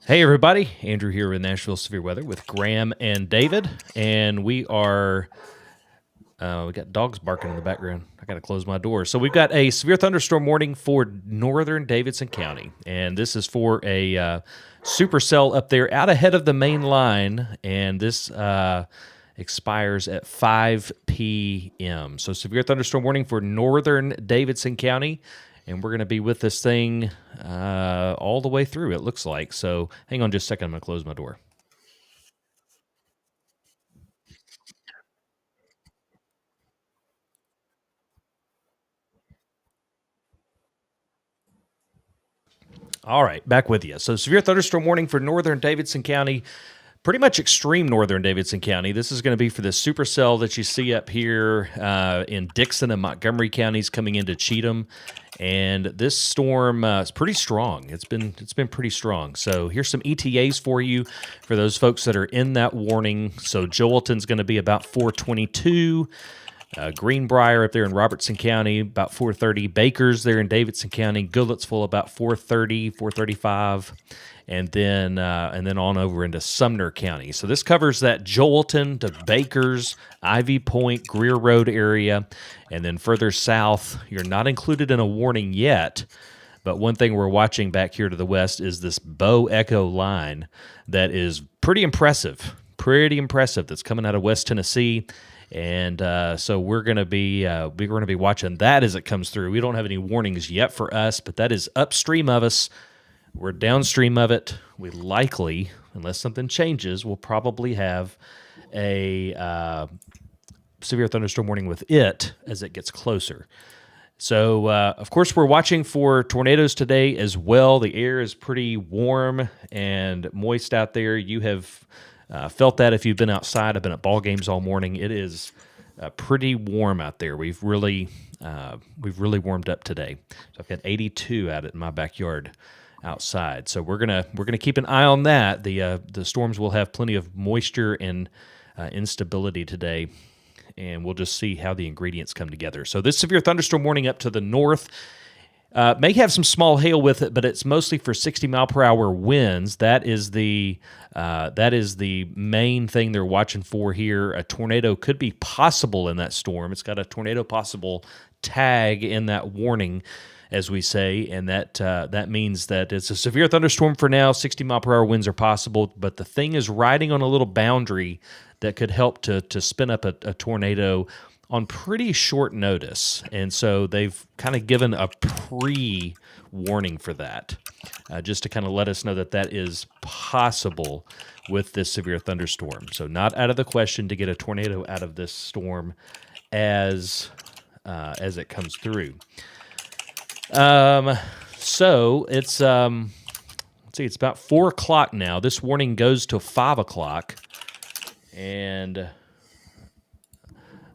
Hey everybody, Andrew here with Nashville Severe Weather with Graham and David, and we got dogs barking in the background. I got to close my door. So we've got a severe thunderstorm warning for northern Davidson County, and this is for a supercell up there out ahead of the main line, and this expires at 5 p.m. So severe thunderstorm warning for northern Davidson County. And we're going to be with this thing all the way through, it looks like. So hang on just a second. I'm going to close my door. All right, back with you. So severe thunderstorm warning for northern Davidson County, pretty much extreme northern Davidson County. This is going to be for the supercell that you see up here in Dixon and Montgomery counties coming into Cheatham. And this storm is pretty strong. It's been pretty strong. So here's some ETAs for you for those folks that are in that warning. So Joelton's going to be about 422. Greenbrier up there in Robertson County, about 430. Baker's there in Davidson County. Goodlettsville about 430, 435. And then on over into Sumner County. So this covers that Joelton to Baker's, Ivy Point, Greer Road area. And then further south, you're not included in a warning yet. But one thing we're watching back here to the west is this Bow Echo line that is pretty impressive. That's coming out of West Tennessee. And so we're going to be watching that as it comes through. We don't have any warnings yet for us, but that is upstream of us. We're downstream of it. We likely, unless something changes, we'll probably have a severe thunderstorm warning with it as it gets closer. So, of course, we're watching for tornadoes today as well. The air is pretty warm and moist out there. You have felt that if you've been outside. I've been at ball games all morning. It is pretty warm out there. We've really warmed up today. So I've got 82 out in my backyard outside. So we're gonna keep an eye on that. The storms will have plenty of moisture and instability today, and we'll just see how the ingredients come together. So this severe thunderstorm warning up to the north may have some small hail with it, but it's mostly for 60-mile-per-hour winds. That is the main thing they're watching for here. A tornado could be possible in that storm. It's got a tornado possible tag in that warning, as we say, and that means that it's a severe thunderstorm for now. 60-mile-per-hour winds are possible, but the thing is riding on a little boundary that could help to spin up a tornado on pretty short notice. And so they've kind of given a pre-warning for that, just to kind of let us know that is possible with this severe thunderstorm. So not out of the question to get a tornado out of this storm as it comes through. So it's let's see, it's about 4 o'clock now. This warning goes to 5 o'clock, and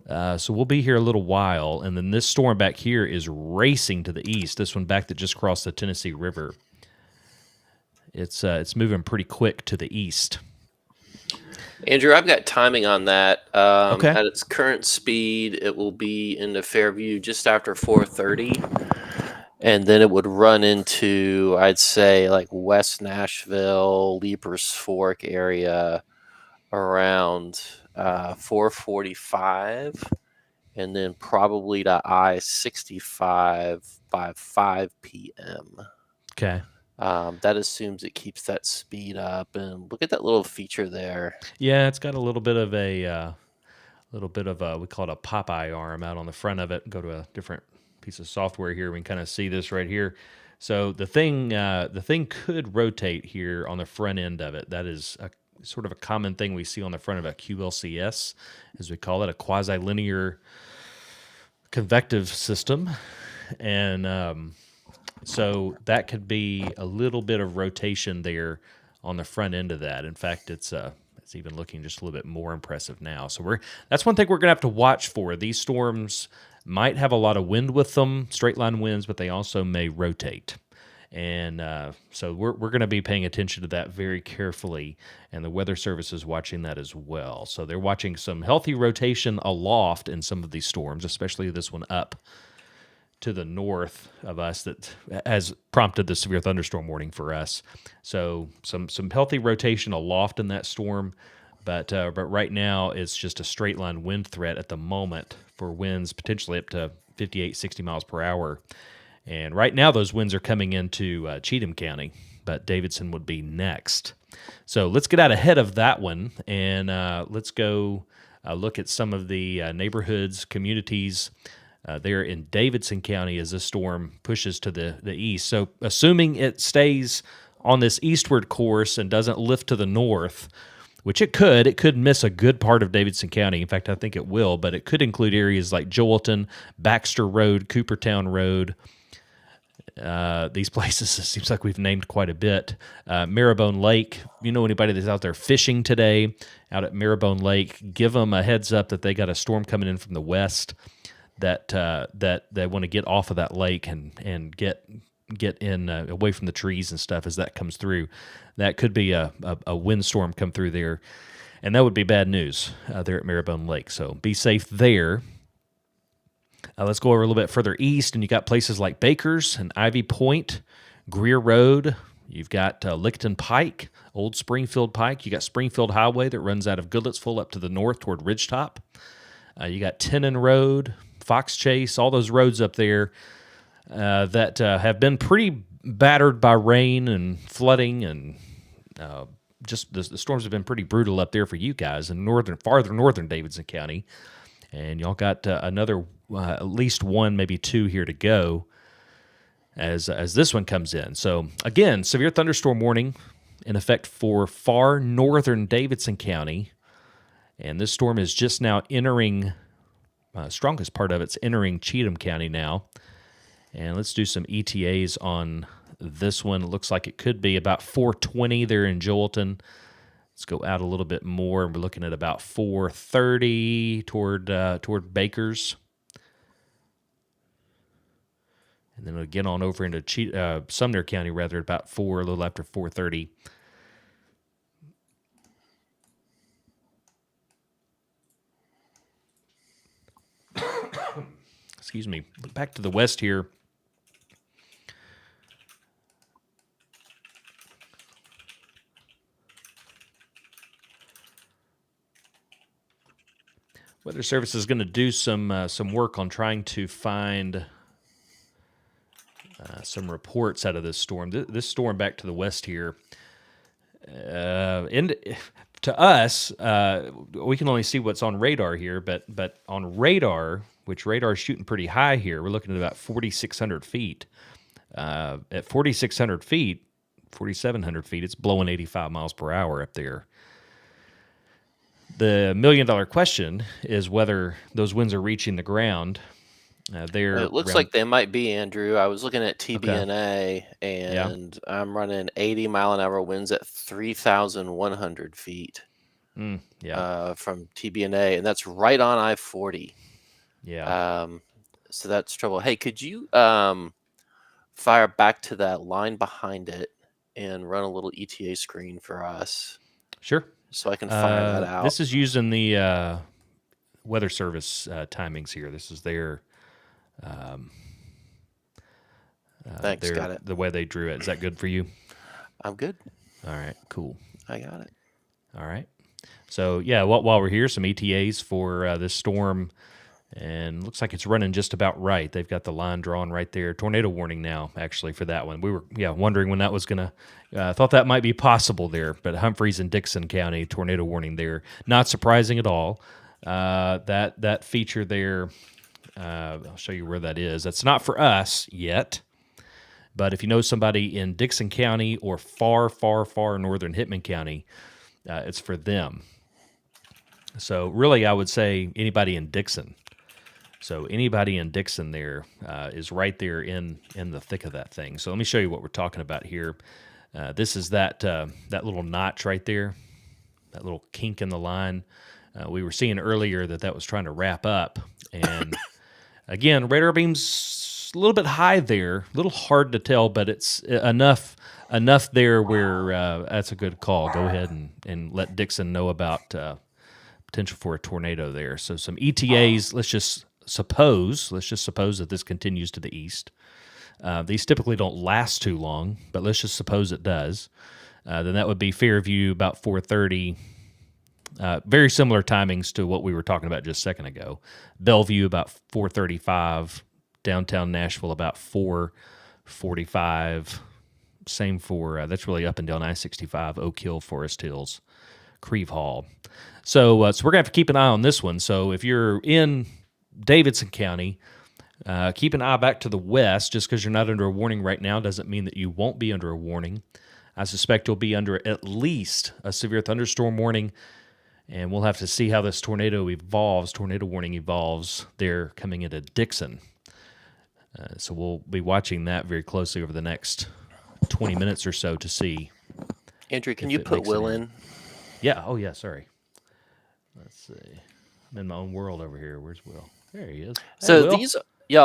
so we'll be here a little while, and then this storm back here is racing to the east. This one back that just crossed the Tennessee River. It's moving pretty quick to the east. Andrew, I've got timing on that. Okay. At its current speed, it will be into Fairview just after 4:30, and then it would run into, I'd say, like West Nashville, Leapers Fork area around 4:45, and then probably to I-65 by 5 p.m. Okay. That assumes it keeps that speed up, and look at that little feature there. Yeah, it's got a little bit of a we call it a Popeye arm out on the front of it. Go to a different piece of software here. We can kind of see this right here. So the thing could rotate here on the front end of it. That is a sort of a common thing we see on the front of a QLCS, as we call it, a quasi-linear convective system. And so that could be a little bit of rotation there on the front end of that. In fact, it's even looking just a little bit more impressive now. So that's one thing we're going to have to watch for. These storms might have a lot of wind with them, straight line winds, but they also may rotate. And so we're going to be paying attention to that very carefully, and the Weather Service is watching that as well. So they're watching some healthy rotation aloft in some of these storms, especially this one up to the north of us that has prompted the severe thunderstorm warning for us. So some healthy rotation aloft in that storm, but right now it's just a straight line wind threat at the moment for winds potentially up to 58, 60 miles per hour. And right now those winds are coming into Cheatham County, but Davidson would be next. So let's get out ahead of that one, and let's go look at some of the neighborhoods, communities there in Davidson County as this storm pushes to the east. So assuming it stays on this eastward course and doesn't lift to the north, which it could miss a good part of Davidson County. In fact, I think it will, but it could include areas like Joelton, Baxter Road, Coopertown Road. These places, it seems like we've named quite a bit. Marrowbone Lake, you know anybody that's out there fishing today out at Marrowbone Lake, give them a heads up that they got a storm coming in from the west that they want to get off of that lake and get in away from the trees and stuff as that comes through. That could be a windstorm come through there, and that would be bad news there at Marrowbone Lake. So be safe there. Let's go over a little bit further east, and you got places like Bakers and Ivy Point, Greer Road. You've got Licton Pike, Old Springfield Pike. You got Springfield Highway that runs out of Goodlettsville up to the north toward Ridgetop. You got Tenon Road, Fox Chase, all those roads up there that have been pretty battered by rain and flooding, and just the storms have been pretty brutal up there for you guys in farther northern Davidson County. And y'all got another at least one, maybe two here to go as this one comes in. So again, severe thunderstorm warning in effect for far northern Davidson County, and this storm is just now entering. Strongest part of it's entering Cheatham County now. And let's do some ETAs on this one. It looks like it could be about 420 there in Joelton. Let's go out a little bit more, and we're looking at about 430 toward Bakers. And then we'll get on over into Sumner County, rather, about a little after 430. Excuse me. Look back to the west here. Weather Service is going to do some work on trying to find some reports out of this storm. This storm back to the west here. To us, we can only see what's on radar here, but on radar, which radar is shooting pretty high here, we're looking at about 4,600 feet. At 4,600 feet, 4,700 feet, it's blowing 85 miles per hour up there. The million-dollar question is whether those winds are reaching the ground. It looks like they might be, Andrew. I was looking at TBNA, and I'm running 80-mile-an-hour winds at 3,100 feet from TBNA, and that's right on I-40. Yeah. So that's trouble. Hey, could you fire back to that line behind it and run a little ETA screen for us? Sure. So I can fire that out. This is using the Weather Service timings here. This is their... Thanks, got it. The way they drew it. Is that good for you? I'm good. All right, cool. I got it. All right. So, yeah, while we're here, some ETAs for this storm, and looks like it's running just about right. They've got the line drawn right there. Tornado warning now, actually, for that one. We were, wondering when that was going to, thought that might be possible there, but Humphreys and Dixon County, tornado warning there. Not surprising at all. That feature there, I'll show you where that is. That's not for us yet, but if you know somebody in Dixon County or far, far, far northern Hickman County, it's for them. So really, I would say anybody in Dixon. So anybody in Dixon there is right there in the thick of that thing. So let me show you what we're talking about here. This is that little notch right there, that little kink in the line. We were seeing earlier that was trying to wrap up, and again, radar beam's a little bit high there, a little hard to tell, but it's enough there where that's a good call. Go ahead and let Dixon know about potential for a tornado there. So some ETAs, let's just let's just suppose that this continues to the east. These typically don't last too long, but let's just suppose it does. Then that would be Fairview about 4:30. Very similar timings to what we were talking about just a second ago. Bellevue about 4:35. Downtown Nashville about 4:45. Same for that's really up and down I-65, Oak Hill, Forest Hills, Creve Hall. So we're gonna have to keep an eye on this one. So if you're in Davidson County, keep an eye back to the west. Just because you're not under a warning right now doesn't mean that you won't be under a warning. I suspect you'll be under at least a severe thunderstorm warning, and we'll have to see how this tornado warning evolves there coming into Dixon. So we'll be watching that very closely over the next 20 minutes or so to see. Andrew, can you put Will in? Yeah. Oh, yeah. Sorry. Let's see. I'm in my own world over here. Where's Will? There he is. So Will.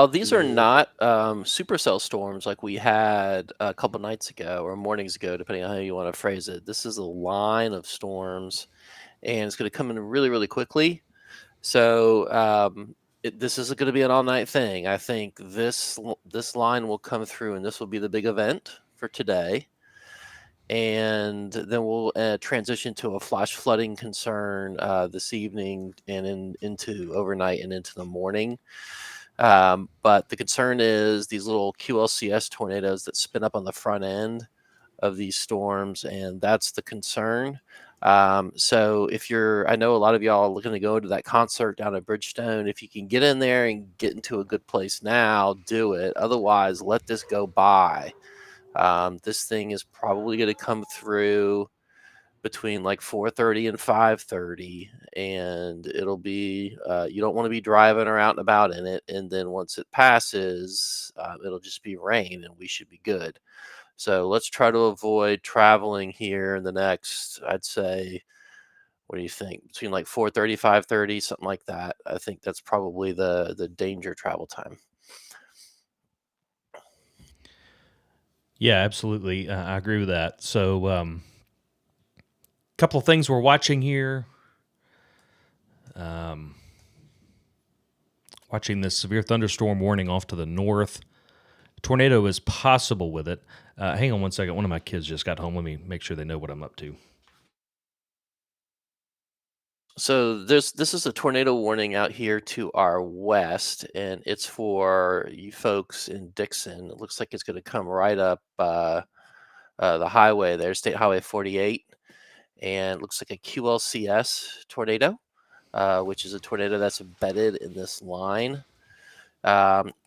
these are not supercell storms like we had a couple nights ago or mornings ago, depending on how you want to phrase it. This is a line of storms, and it's going to come in really, really quickly. So this isn't going to be an all-night thing. I think this line will come through, and this will be the big event for today. And then we'll transition to a flash flooding concern this evening and into overnight and into the morning. But the concern is these little QLCS tornadoes that spin up on the front end of these storms, and that's the concern. So I know a lot of y'all are looking to go to that concert down at Bridgestone. If you can get in there and get into a good place now, do it. Otherwise, let this go by. This thing is probably going to come through between like 4:30 and 5:30, and it'll be you don't want to be driving or out and about in it. And then once it passes, it'll just be rain, and we should be good. So let's try to avoid traveling here in the next, I'd say, what do you think? Between like 4:30, 5:30, something like that. I think that's probably the danger travel time. Yeah, absolutely. I agree with that. So a couple of things we're watching here. Watching this severe thunderstorm warning off to the north. Tornado is possible with it. Hang on one second. One of my kids just got home. Let me make sure they know what I'm up to. So this is a tornado warning out here to our west, and it's for you folks in Dixon. It looks like it's going to come right up the highway there, State Highway 48, and it looks like a QLCS tornado, which is a tornado that's embedded in this line.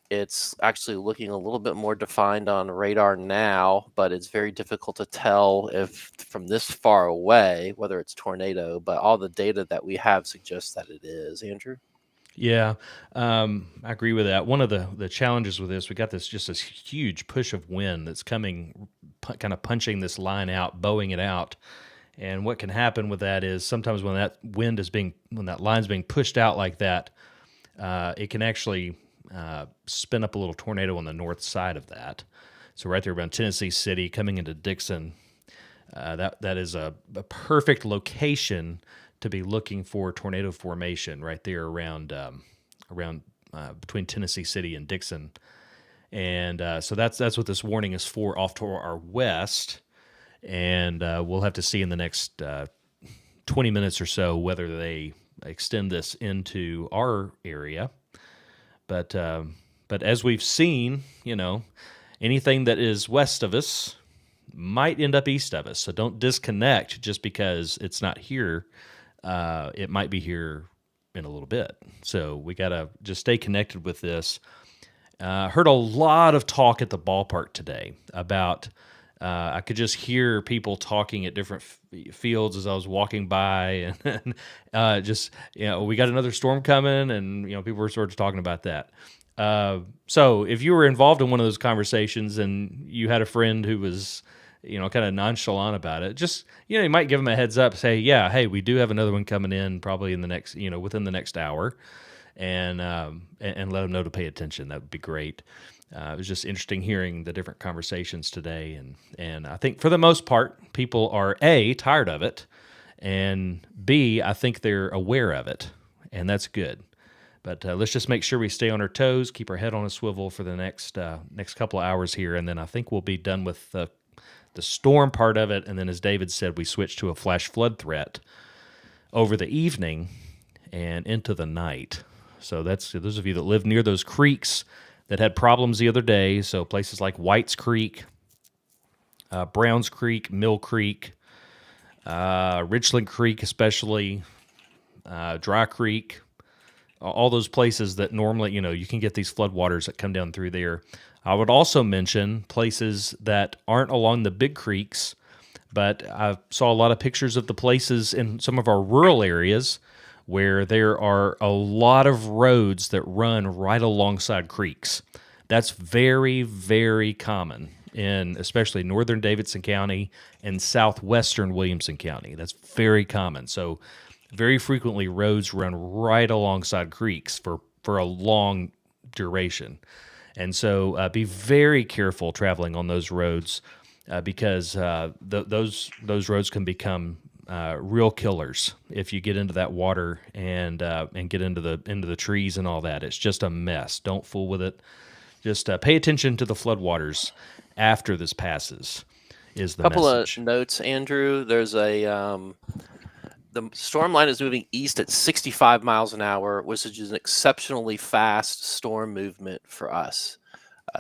It's actually looking a little bit more defined on radar now, but it's very difficult to tell if from this far away whether it's tornado, but all the data that we have suggests that it is. Andrew? Yeah, I agree with that. One of the challenges with this, we got this huge push of wind that's coming, kind of punching this line out, bowing it out. And what can happen with that is sometimes when that line's being pushed out like that, it can actually spin up a little tornado on the north side of that. So right there around Tennessee City, coming into Dixon, that is a perfect location to be looking for tornado formation right there around between Tennessee City and Dixon. And so that's what this warning is for off to our west. And we'll have to see in the next 20 minutes or so whether they extend this into our area. But as we've seen, anything that is west of us might end up east of us. So don't disconnect just because it's not here. It might be here in a little bit. So we got to just stay connected with this. Heard a lot of talk at the ballpark today about, I could just hear people talking at different fields as I was walking by, and we got another storm coming, and people were sort of talking about that. So if you were involved in one of those conversations and you had a friend who was, kind of nonchalant about it, just you might give them a heads up, say, yeah, hey, we do have another one coming in probably in the next, within the next hour, and let them know to pay attention. That would be great. It was just interesting hearing the different conversations today, and I think for the most part, people are A, tired of it, and B, I think they're aware of it, and that's good. But let's just make sure we stay on our toes, keep our head on a swivel for the next couple of hours here, and then I think we'll be done with the storm part of it. And then, as David said, we switch to a flash flood threat over the evening and into the night. So that's those of you that live near those creeks that had problems the other day. So places like White's Creek, Browns Creek, Mill Creek, Richland Creek, especially Dry Creek, all those places that normally, you can get these floodwaters that come down through there. I would also mention places that aren't along the big creeks, but I saw a lot of pictures of the places in some of our rural areas where there are a lot of roads that run right alongside creeks. That's very, very common in especially northern Davidson County and southwestern Williamson County. That's very common. So very frequently roads run right alongside creeks for a long duration. And so be very careful traveling on those roads because those roads can become real killers if you get into that water and get into the trees and all that. It's just a mess. Don't fool with it. Just pay attention to the floodwaters after this passes. Is the Couple message. of notes, Andrew. There's the storm line is moving east at 65 miles an hour, which is an exceptionally fast storm movement for us.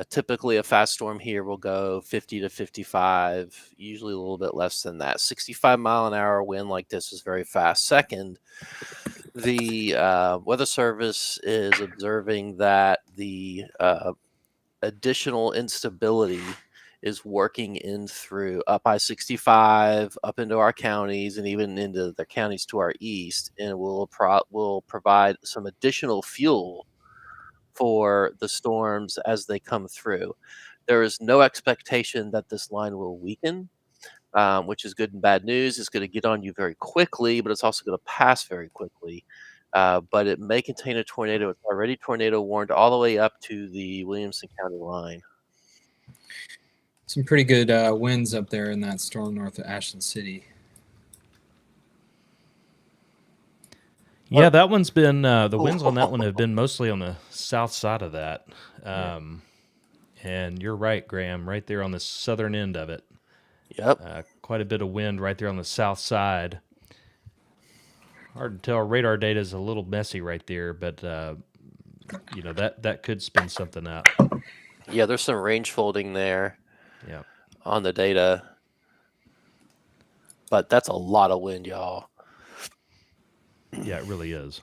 Typically, a fast storm here will go 50 to 55, usually a little bit less than that. 65-mile-an-hour wind like this is very fast. Second, the Weather Service is observing that the additional instability is working in through up I-65, up into our counties, and even into the counties to our east, and will provide some additional fuel for the storms as they come through. There is no expectation that this line will weaken, which is good and bad news. It's going to get on you very quickly, but it's also going to pass very quickly. But it may contain a tornado. It's already tornado warned all the way up to the Williamson County line. Some pretty good winds up there in that storm north of Ashland City. Yeah, that one's been the winds on that one have been mostly on the south side of that. And you're right, Graham, right there on the southern end of it. Yep. Quite a bit of wind right there on the south side. Hard to tell. Radar data is a little messy right there, but that could spin something up. Yeah, there's some range folding there. Yeah. On the data, but that's a lot of wind, y'all. Yeah, it really is.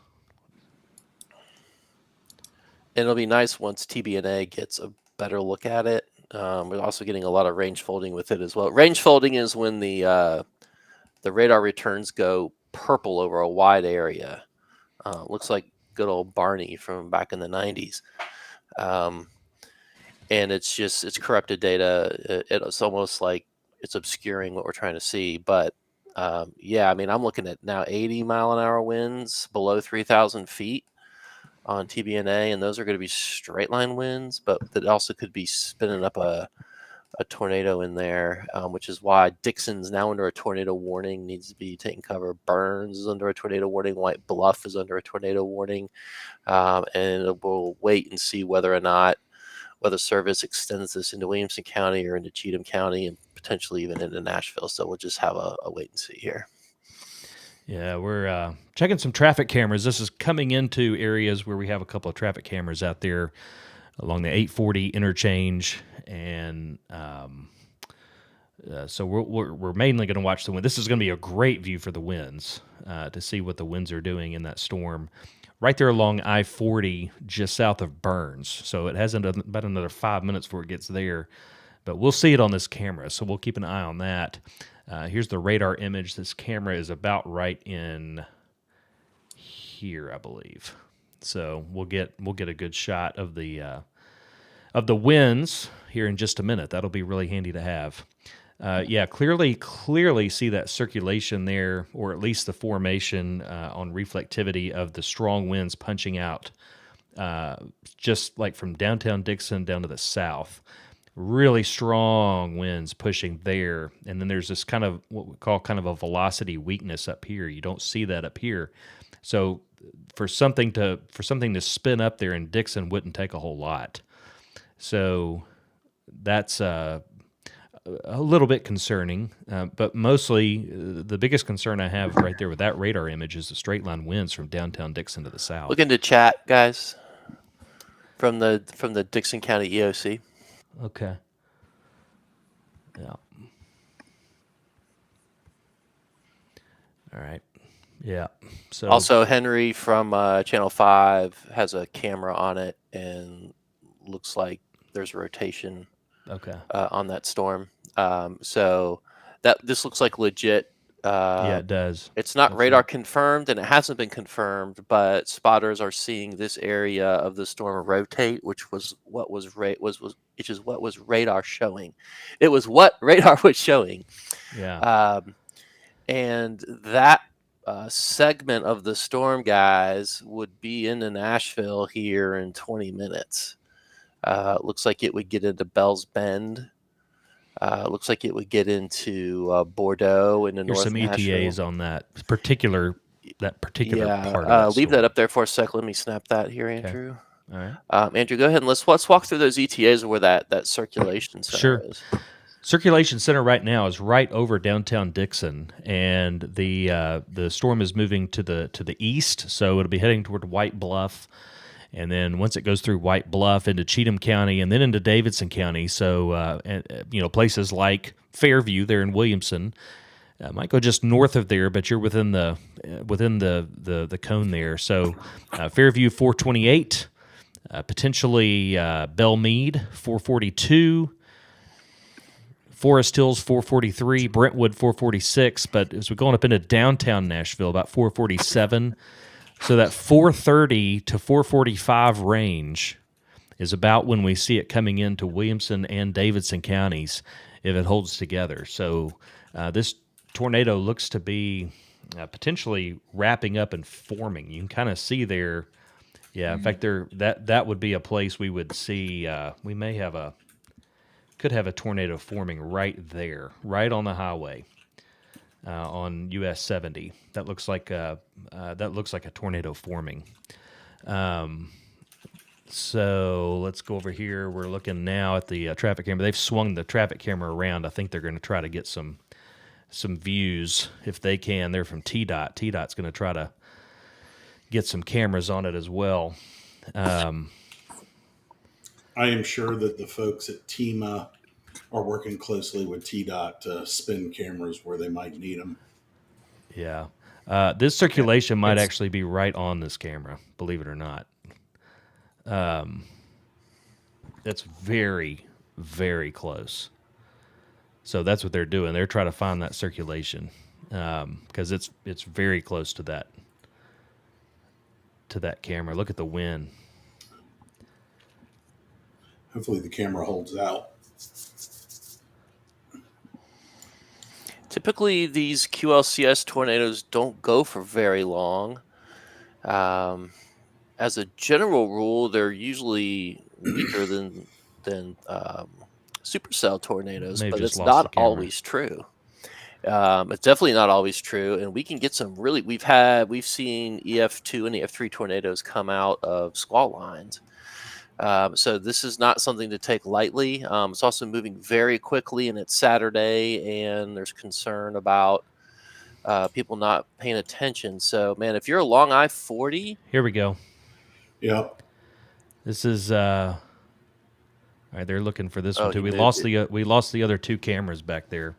And it'll be nice once TBNA gets a better look at it. We're also getting a lot of range folding with it as well. Range folding is when the radar returns go purple over a wide area. Looks like good old Barney from back in the 90s. And it's corrupted data. It's almost like it's obscuring what we're trying to see. But yeah, I mean, I'm looking at now 80-mile-an-hour winds below 3,000 feet on TBNA, and those are going to be straight line winds, but that also could be spinning up a tornado in there, which is why Dixon's now under a tornado warning, needs to be taking cover. Burns is under a tornado warning. White Bluff is under a tornado warning. And we'll wait and see whether or not Weather Service extends this into Williamson County or into Cheatham County and potentially even into Nashville. So we'll just have a wait and see here. Yeah, we're checking some traffic cameras. This is coming into areas where we have a couple of traffic cameras out there along the 840 interchange, and so we're mainly going to watch the wind. This is going to be a great view for the winds to see what the winds are doing in that storm. Right there along I-40, just south of Burns. So it has about another 5 minutes before it gets there. But we'll see it on this camera, so we'll keep an eye on that. Here's the radar image. This camera is about right in here, I believe. So we'll get a good shot of the winds here in just a minute. That'll be really handy to have. Yeah, clearly see that circulation there, or at least the formation on reflectivity of the strong winds punching out, just like from downtown Dixon down to the south. Really strong winds pushing there, and then there's this kind of what we call kind of a velocity weakness up here. You don't see that up here. So for something to spin up there in Dixon wouldn't take a whole lot. So that's a little bit concerning, but mostly the biggest concern I have right there with that radar image is the straight line winds from downtown Dixon to the south. Look into chat, guys, from the Davidson County EOC. Okay. Yeah. All right. Yeah. So Also, Henry from Channel 5 has a camera on it, and looks like there's a rotation okay. on that storm. So this looks like legit. Yeah, it does. It's not That's radar right. confirmed, and it hasn't been confirmed, but spotters are seeing this area of the storm rotate, which is what was radar showing. It was what radar was showing. Yeah. And that segment of the storm, guys, would be into Nashville here in 20 minutes. Looks like it would get into Bell's Bend. Looks like it would get into Bordeaux in the Here's North some Nashville. ETAs on that particular part of that leave storm. that up there for a sec. Let me snap that here, Andrew. All right. Andrew, go ahead and let's walk through those ETAs where that circulation center Sure. is. Circulation center right now is right over downtown Dixon, and the storm is moving to the east, so it'll be heading toward White Bluff, and then once it goes through White Bluff into Cheatham County, and then into Davidson County. So places like Fairview there in Williamson might go just north of there, but you're within the cone there. So Fairview 428, potentially Belmead 442. Forest Hills 443, Brentwood 446, but as we're going up into downtown Nashville, about 447. So that 430 to 445 range is about when we see it coming into Williamson and Davidson counties if it holds together. So this tornado looks to be potentially wrapping up and forming. You can kind of see there. Yeah, in fact, that would be a place we would see. We may have could have a tornado forming right there, right on the highway on US 70. That looks like a tornado forming. So let's go over here. We're looking now at the traffic camera. They've swung the traffic camera around. I think they're going to try to get some views if they can. They're from TDOT. TDOT's going to try to get some cameras on it as well. I am sure that the folks at TEMA are working closely with TDOT to spin cameras where they might need them. Yeah. This circulation might actually be right on this camera, believe it or not. That's very, very close. So that's what they're doing. They're trying to find that circulation because it's very close to that camera. Look at the wind. Hopefully the camera holds out. Typically, these QLCS tornadoes don't go for very long. As a general rule, they're usually weaker than supercell tornadoes, They've but just it's lost not the camera. always true. It's definitely not always true, and we can get some really. We've seen EF2 and EF3 tornadoes come out of squall lines. So this is not something to take lightly. It's also moving very quickly, and it's Saturday, and there's concern about people not paying attention. So, man, if you're along I-40, Here we go. Yep. This is all right. They're looking for this one too. he We lost the other two cameras back there.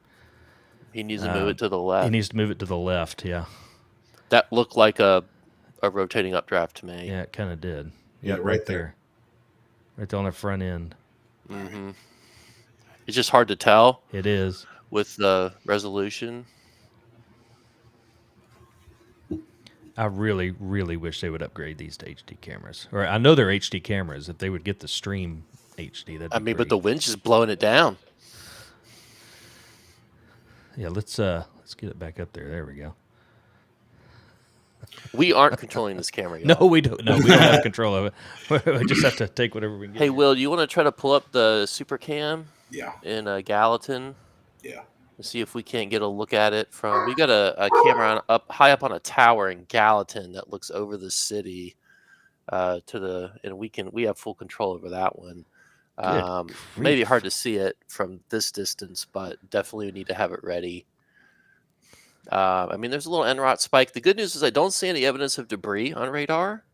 he needs to move it to the left. He needs to move it to the left. Yeah. That looked like a rotating updraft to me. Yeah, it kind of did. Yeah, right there. Right there on the front end. Mm-hmm. It's just hard to tell It is. with the resolution. I really, really wish they would upgrade these to HD cameras. Or I know they're HD cameras. If they would get the stream HD, that'd be But the great. wind's just blowing it down. Yeah, let's get it back up there. There we go. We aren't controlling this camera, y'all. No, we don't. No, we don't have control of it. We just have to take whatever we can get. Hey, Will, you want to try to pull up the super cam Yeah. in Gallatin? Yeah. Let's see if we can't get a look at it from. We got a camera up high up on a tower in Gallatin that looks over the city and we have full control over that one. Good Maybe grief. hard to see it from this distance, but definitely need to have it ready. I mean, there's a little NROT spike. The good news is I don't see any evidence of debris on radar.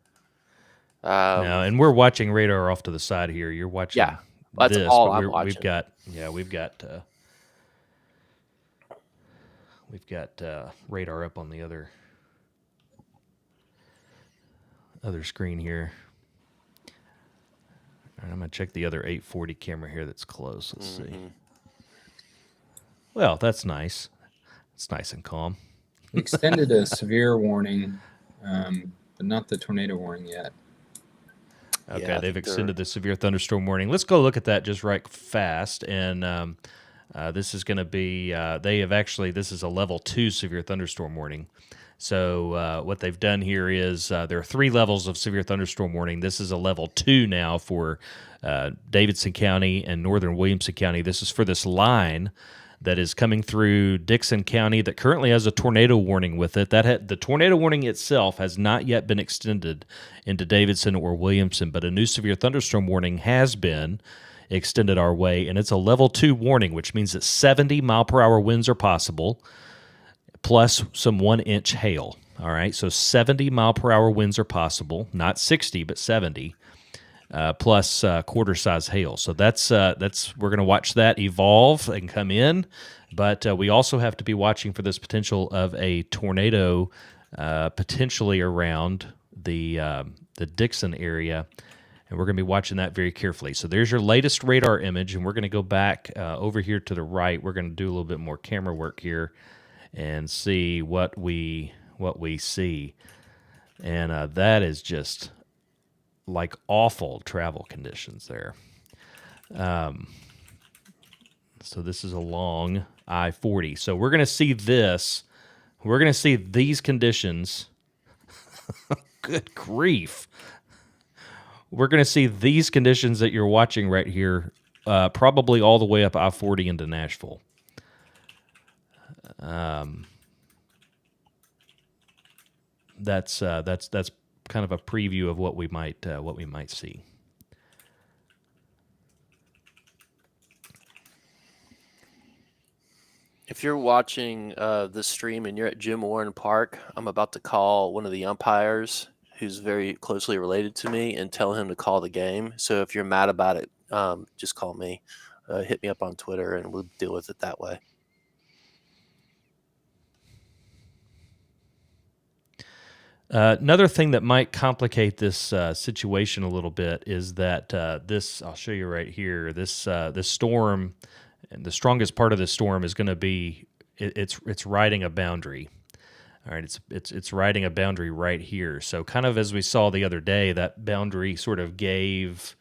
No, and we're watching radar off to the side here. You're watching Yeah, that's this, all but I'm we've watching. we've got radar up on the other screen here. All right, I'm gonna check the other 840 camera here that's close. Let's see. Well, that's nice. It's nice and calm. We extended a severe warning, but not the tornado warning yet. Okay, Yeah, I they've think extended the severe thunderstorm warning. Let's go look at that just right fast. And this is going to be, this is a level 2 severe thunderstorm warning. So what they've done here is there are 3 levels of severe thunderstorm warning. This is a level 2 now for Davidson County and northern Williamson County. This is for this line that is coming through Dixon County that currently has a tornado warning with it. The tornado warning itself has not yet been extended into Davidson or Williamson, but a new severe thunderstorm warning has been extended our way, and it's a level 2 warning, which means that 70-mile-per-hour winds are possible, plus some 1-inch hail. All right, so 70-mile-per-hour winds are possible, not 60, but 70. Plus quarter-size hail. So that's we're going to watch that evolve and come in, but we also have to be watching for this potential of a tornado potentially around the Dixon area, and we're going to be watching that very carefully. So there's your latest radar image, and we're going to go back over here to the right. We're going to do a little bit more camera work here and see what we see, and that is just like awful travel conditions there. So this is along I-40. So we're going to see this. We're going to see these conditions. Good grief. We're going to see these conditions that you're watching right here, probably all the way up I-40 into Nashville. That's kind of a preview of what we might see. If you're watching this stream and you're at Jim Warren Park, I'm about to call one of the umpires who's very closely related to me and tell him to call the game. So if you're mad about it, just call me. Hit me up on Twitter and we'll deal with it that way. Another thing that might complicate this situation a little bit is that this, I'll show you right here, this storm, and the strongest part of this storm is going to be, it's riding a boundary. All right, it's riding a boundary right here. So kind of as we saw the other day, that boundary sort of gave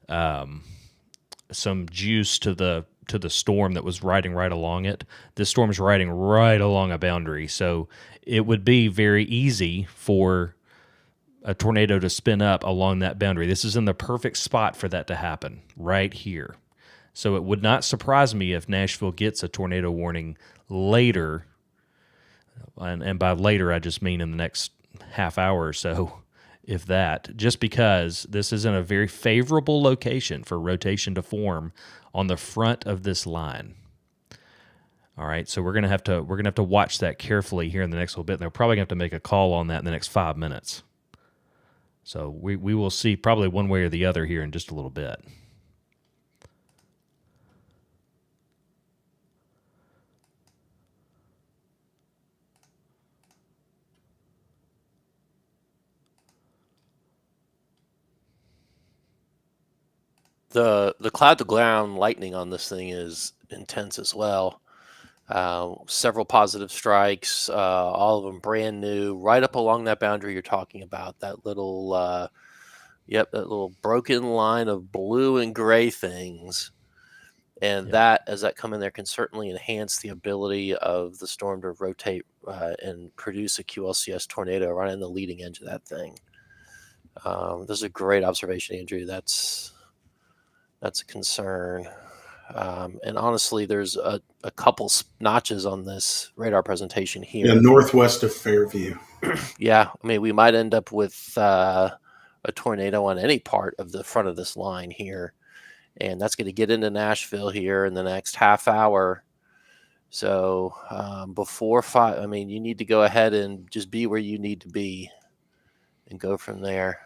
some juice to the storm that was riding right along it. This storm's riding right along a boundary, so it would be very easy for a tornado to spin up along that boundary. This is in the perfect spot for that to happen, right here. So it would not surprise me if Nashville gets a tornado warning later, and by later I just mean in the next half hour or so, if that, just because this is in a very favorable location for rotation to form on the front of this line. All right, so we're gonna have to watch that carefully here in the next little bit. And they're probably gonna have to make a call on that in the next 5 minutes. So we will see probably one way or the other here in just a little bit. The cloud to ground lightning on this thing is intense as well. Several positive strikes, all of them brand new, right up along that boundary you're talking about. That little, that little broken line of blue and gray things. And that, as that come in there, can certainly enhance the ability of the storm to rotate and produce a QLCS tornado right in the leading edge of that thing. This is a great observation, Andrew. That's a concern. And honestly, there's a couple notches on this radar presentation Yeah, here. northwest of Fairview. Yeah, I mean, we might end up with a tornado on any part of the front of this line here, and that's going to get into Nashville here in the next half hour. So before 5, I mean, you need to go ahead and just be where you need to be and go from there.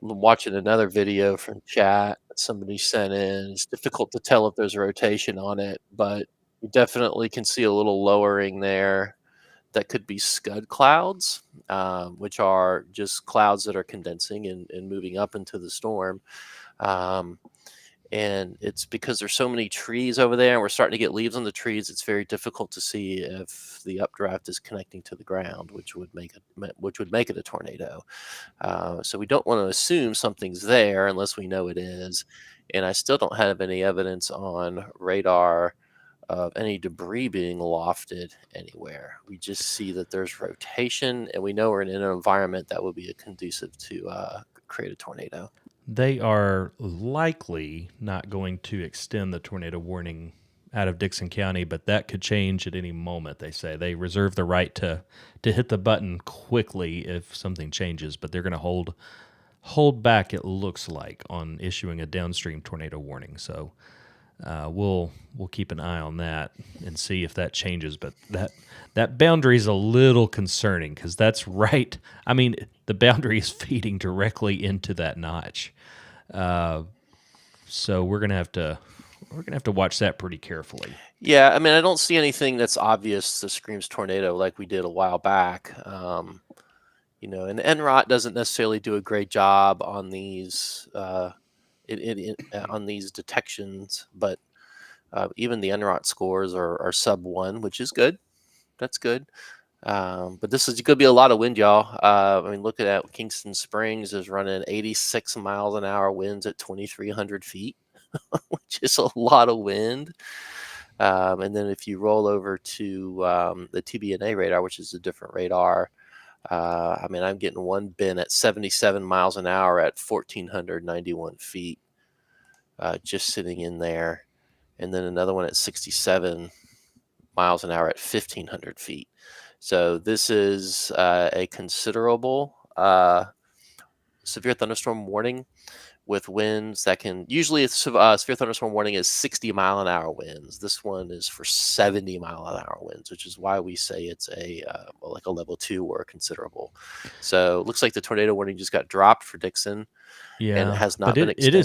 I'm watching another video from chat that somebody sent in. It's difficult to tell if there's a rotation on it, but you definitely can see a little lowering there. That could be scud clouds, which are just clouds that are condensing and moving up into the storm. And it's because there's so many trees over there and we're starting to get leaves on the trees. It's very difficult to see if the updraft is connecting to the ground, which would make it a tornado. So we don't want to assume something's there unless we know it is. And I still don't have any evidence on radar of any debris being lofted anywhere. We just see that there's rotation, and we know we're in an environment that would be conducive to create a tornado. They are likely not going to extend the tornado warning out of Dickson County, but that could change at any moment. They say they reserve the right to hit the button quickly if something changes, but they're going to hold back. It looks like on issuing a downstream tornado warning. So we'll keep an eye on that and see if that changes. But that boundary is a little concerning because that's right. I mean, the boundary is feeding directly into that notch. So we're gonna have to watch that pretty carefully. Yeah, I mean, I don't see anything that's obvious that screams tornado like we did a while back. And NROT doesn't necessarily do a great job on these on these detections, but even the NROT scores are sub 1, which is good. That's good. But this is going to be a lot of wind, y'all. I mean, look at that. Kingston Springs is running 86 miles an hour winds at 2,300 feet, which is a lot of wind. And then if you roll over to the TBNA radar, which is a different radar, I mean, I'm getting one bin at 77 miles an hour at 1,491 feet, just sitting in there. And then another one at 67 miles an hour at 1,500 feet. So this is a considerable severe thunderstorm warning with winds that can usually severe thunderstorm warning is 60 mile an hour winds. This one is for 70 mile an hour winds, which is why we say it's like a level 2 or considerable. So it looks like the tornado warning just got dropped for Dixon. Yeah, and it has not but been extended. it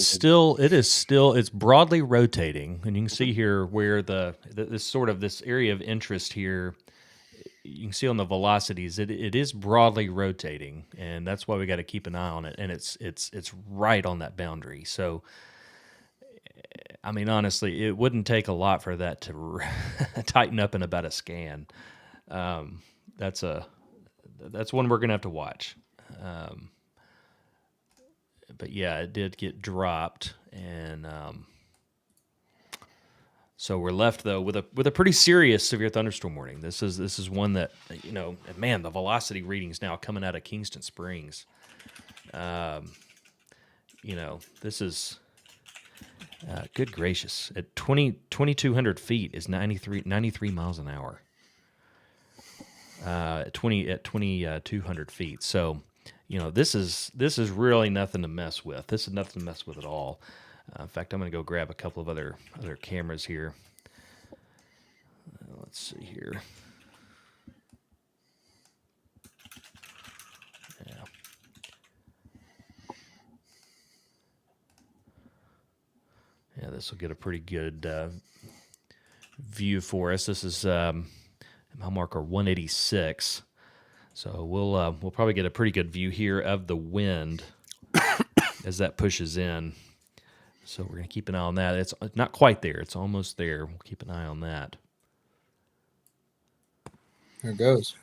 is still it's broadly rotating, and you can see here where this area of interest here. You can see on the velocities, it is broadly rotating, and that's why we got to keep an eye on it. And it's right on that boundary. So, I mean, honestly, it wouldn't take a lot for that to tighten up in about a scan. That's one we're gonna have to watch. But yeah, it did get dropped, and so we're left though with a pretty serious severe thunderstorm warning. This is one that man, the velocity readings now coming out of Kingston Springs. This is good gracious, at 2,200 feet is 93 miles an hour. At 2,200 feet. So, this is really nothing to mess with. This is nothing to mess with at all. In fact, I'm going to go grab a couple of other cameras here. Let's see here. Yeah. Yeah, this will get a pretty good view for us. This is mile marker 186. So we'll probably get a pretty good view here of the wind as that pushes in. So we're going to keep an eye on that. It's not quite there. It's almost there. We'll keep an eye on that. There it goes.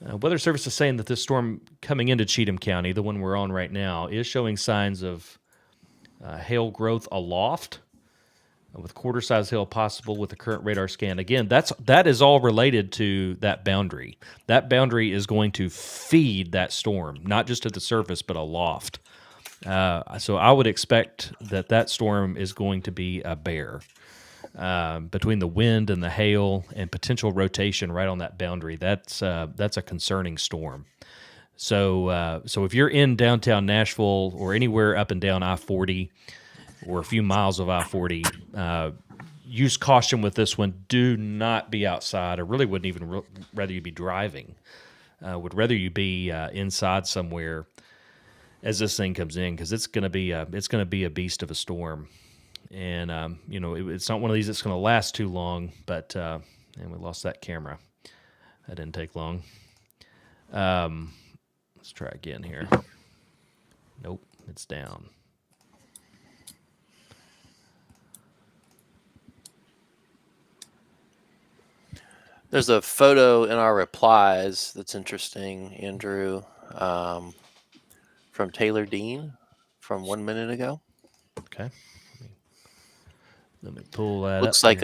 Weather Service is saying that this storm coming into Cheatham County, the one we're on right now, is showing signs of hail growth aloft. with quarter-size hail possible with the current radar scan. Again, that is all related to that boundary. That boundary is going to feed that storm, not just at the surface, but aloft. So I would expect that storm is going to be a bear. Between the wind and the hail and potential rotation right on that boundary, that's a concerning storm. So if you're in downtown Nashville or anywhere up and down I-40 or a few miles of I-40, use caution with this one. Do not be outside. I really wouldn't even rather you be driving. Would rather you be inside somewhere as this thing comes in, because it's going to be a beast of a storm. And it's not one of these that's going to last too long. But and we lost that camera. That didn't take long. Let's try again here. Nope, it's down. There's a photo in our replies that's interesting, Andrew, from Taylor Dean from 1 minute ago. Okay. Let me pull that Looks up. like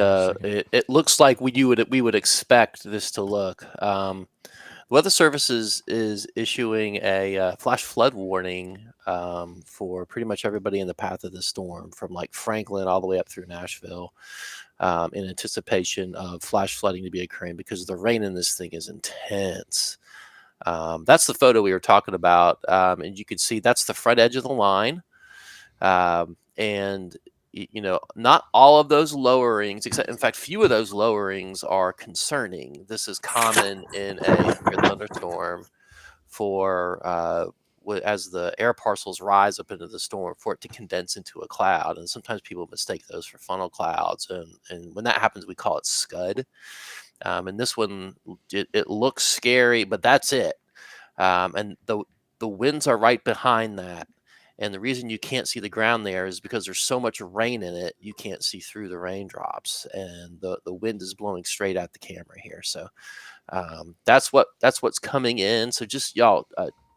it looks like we would expect this to look. The Weather Service is issuing a flash flood warning for pretty much everybody in the path of the storm, from like Franklin all the way up through Nashville, in anticipation of flash flooding to be occurring because the rain in this thing is intense. That's the photo we were talking about, and you can see that's the front edge of the line, and not all of those lowerings, except in fact, few of those lowerings are concerning. This is common in a severe thunderstorm for as the air parcels rise up into the storm, for it to condense into a cloud. And sometimes people mistake those for funnel clouds. And when that happens, we call it scud. And this one, it looks scary, but that's it. And the winds are right behind that. And the reason you can't see the ground there is because there's so much rain in it, you can't see through the raindrops, and the wind is blowing straight at the camera here. So that's what's coming in. So just y'all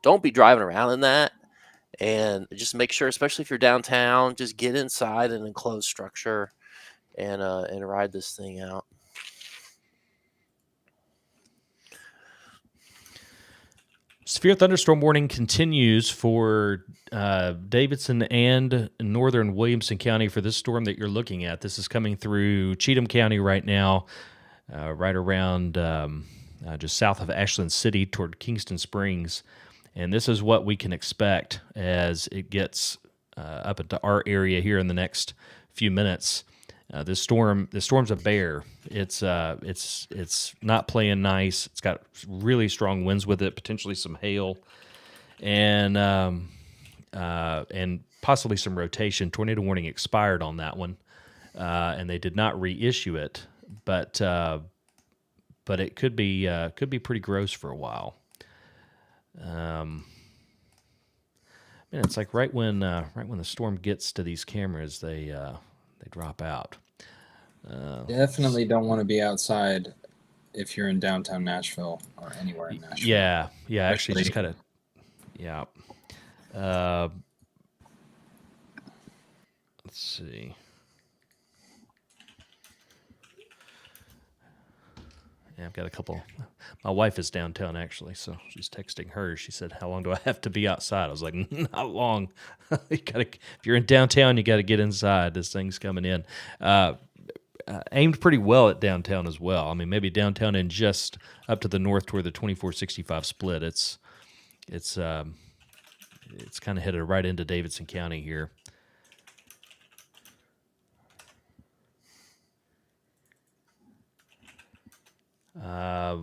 don't be driving around in that, and just make sure, especially if you're downtown, just get inside an enclosed structure and ride this thing out. Severe thunderstorm warning continues for Davidson and northern Williamson County for this storm that you're looking at. This is coming through Cheatham County right now, right around just south of Ashland City toward Kingston Springs. And this is what we can expect as it gets up into our area here in the next few minutes. This storm's a bear. It's not playing nice. It's got really strong winds with it, potentially some hail, and possibly some rotation. Tornado warning expired on that one, and they did not reissue it. But it could be pretty gross for a while. It's like right when the storm gets to these cameras, they drop out. Definitely don't want to be outside if you're in downtown Nashville or anywhere in Nashville. Yeah. Actually, just kind of, yeah. Let's see. Yeah, I've got a couple. My wife is downtown, actually, so she's texting her. She said, "How long do I have to be outside?" I was like, "Not long. If you're in downtown, you got to get inside. This thing's coming in." Aimed pretty well at downtown as well. I mean, maybe downtown and just up to the north toward the 2465 split. It's kind of headed right into Davidson County here.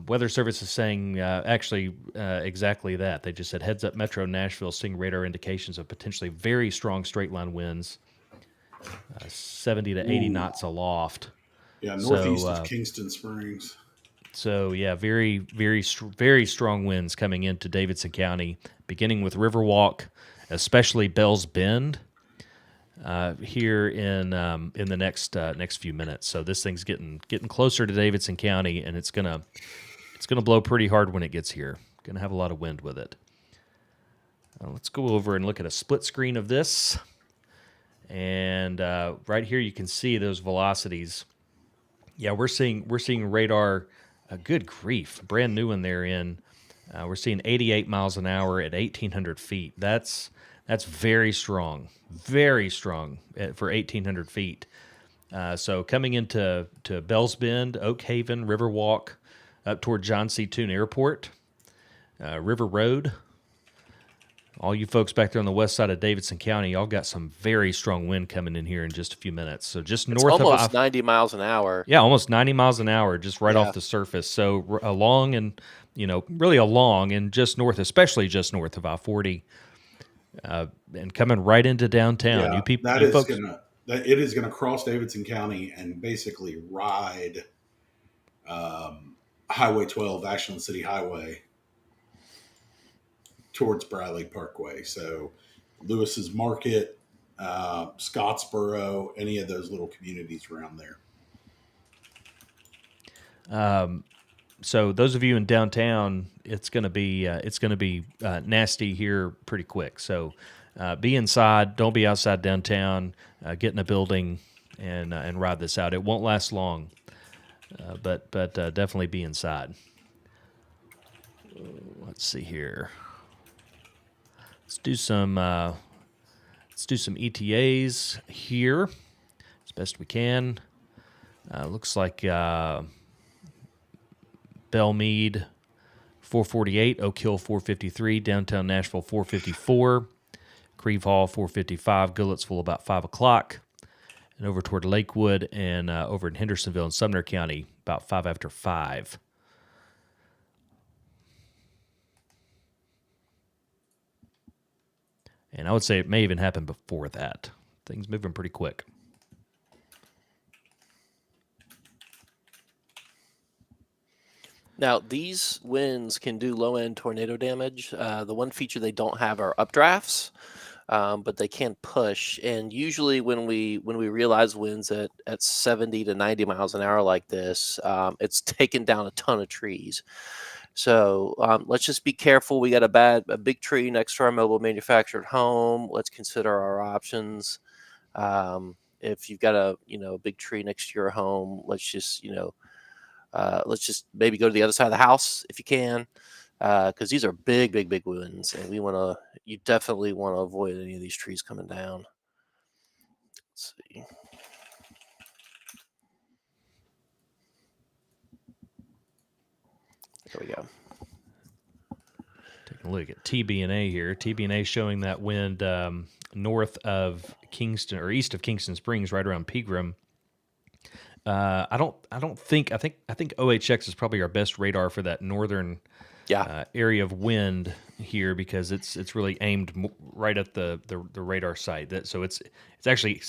Weather Service is saying exactly that. They just said, heads up Metro Nashville, seeing radar indications of potentially very strong straight line winds, 70 to 80 knots aloft. Yeah, northeast of Kingston Springs. So, yeah, very, very, very strong winds coming into Davidson County, beginning with Riverwalk, especially Bell's Bend, here in the next few minutes. So this thing's getting closer to Davidson County, and it's gonna blow pretty hard when it gets here. Gonna have a lot of wind with it. Let's go over and look at a split screen of this, And right here you can see those velocities. Yeah, we're seeing radar. Good grief, brand new one there in. We're seeing 88 miles an hour at 1,800 feet. That's very strong for 1,800 feet. So coming into Bells Bend, Oak Haven, Riverwalk, up toward John C. Toon Airport, River Road. All you folks back there on the west side of Davidson County, y'all got some very strong wind coming in here in just a few minutes. So just It's north of almost 90 miles an hour. yeah, almost 90 miles an hour, just right Yeah. off the surface. So along and really along and just north, especially just north of I-40, and coming right into downtown. You people, that you is folks, it is gonna cross Davidson County and basically ride Highway 12, Ashland City Highway, towards Bradley Parkway. So Lewis's Market, Scottsboro, any of those little communities around there. So those of you in downtown, it's going to be nasty here pretty quick. So be inside. Don't be outside downtown. Get in a building and ride this out. It won't last long, but definitely be inside. Let's see here. Let's do some ETAs here as best we can. Looks like Belmead 448, Oak Hill 453, downtown Nashville 454, Creve Hall 455, Goodlettsville about 5 o'clock, and over toward Lakewood and over in Hendersonville and Sumner County about 5 after 5. And I would say it may even happen before that. Things moving pretty quick. Now, these winds can do low-end tornado damage. The one feature they don't have are updrafts, but they can push. And usually when we realize winds at 70 to 90 miles an hour like this, it's taken down a ton of trees. So let's just be careful. We got a big tree next to our mobile manufactured home. Let's consider our options. If you've got a big tree next to your home, let's just maybe go to the other side of the house if you can, because these are big winds, and you definitely want to avoid any of these trees coming down. Let's see. There we go. Taking a look at TBNA here. TBNA showing that wind north of Kingston or east of Kingston Springs, right around Pegram. I think OHX is probably our best radar for that northern area of wind here, because it's really aimed right at the radar site. So it's actually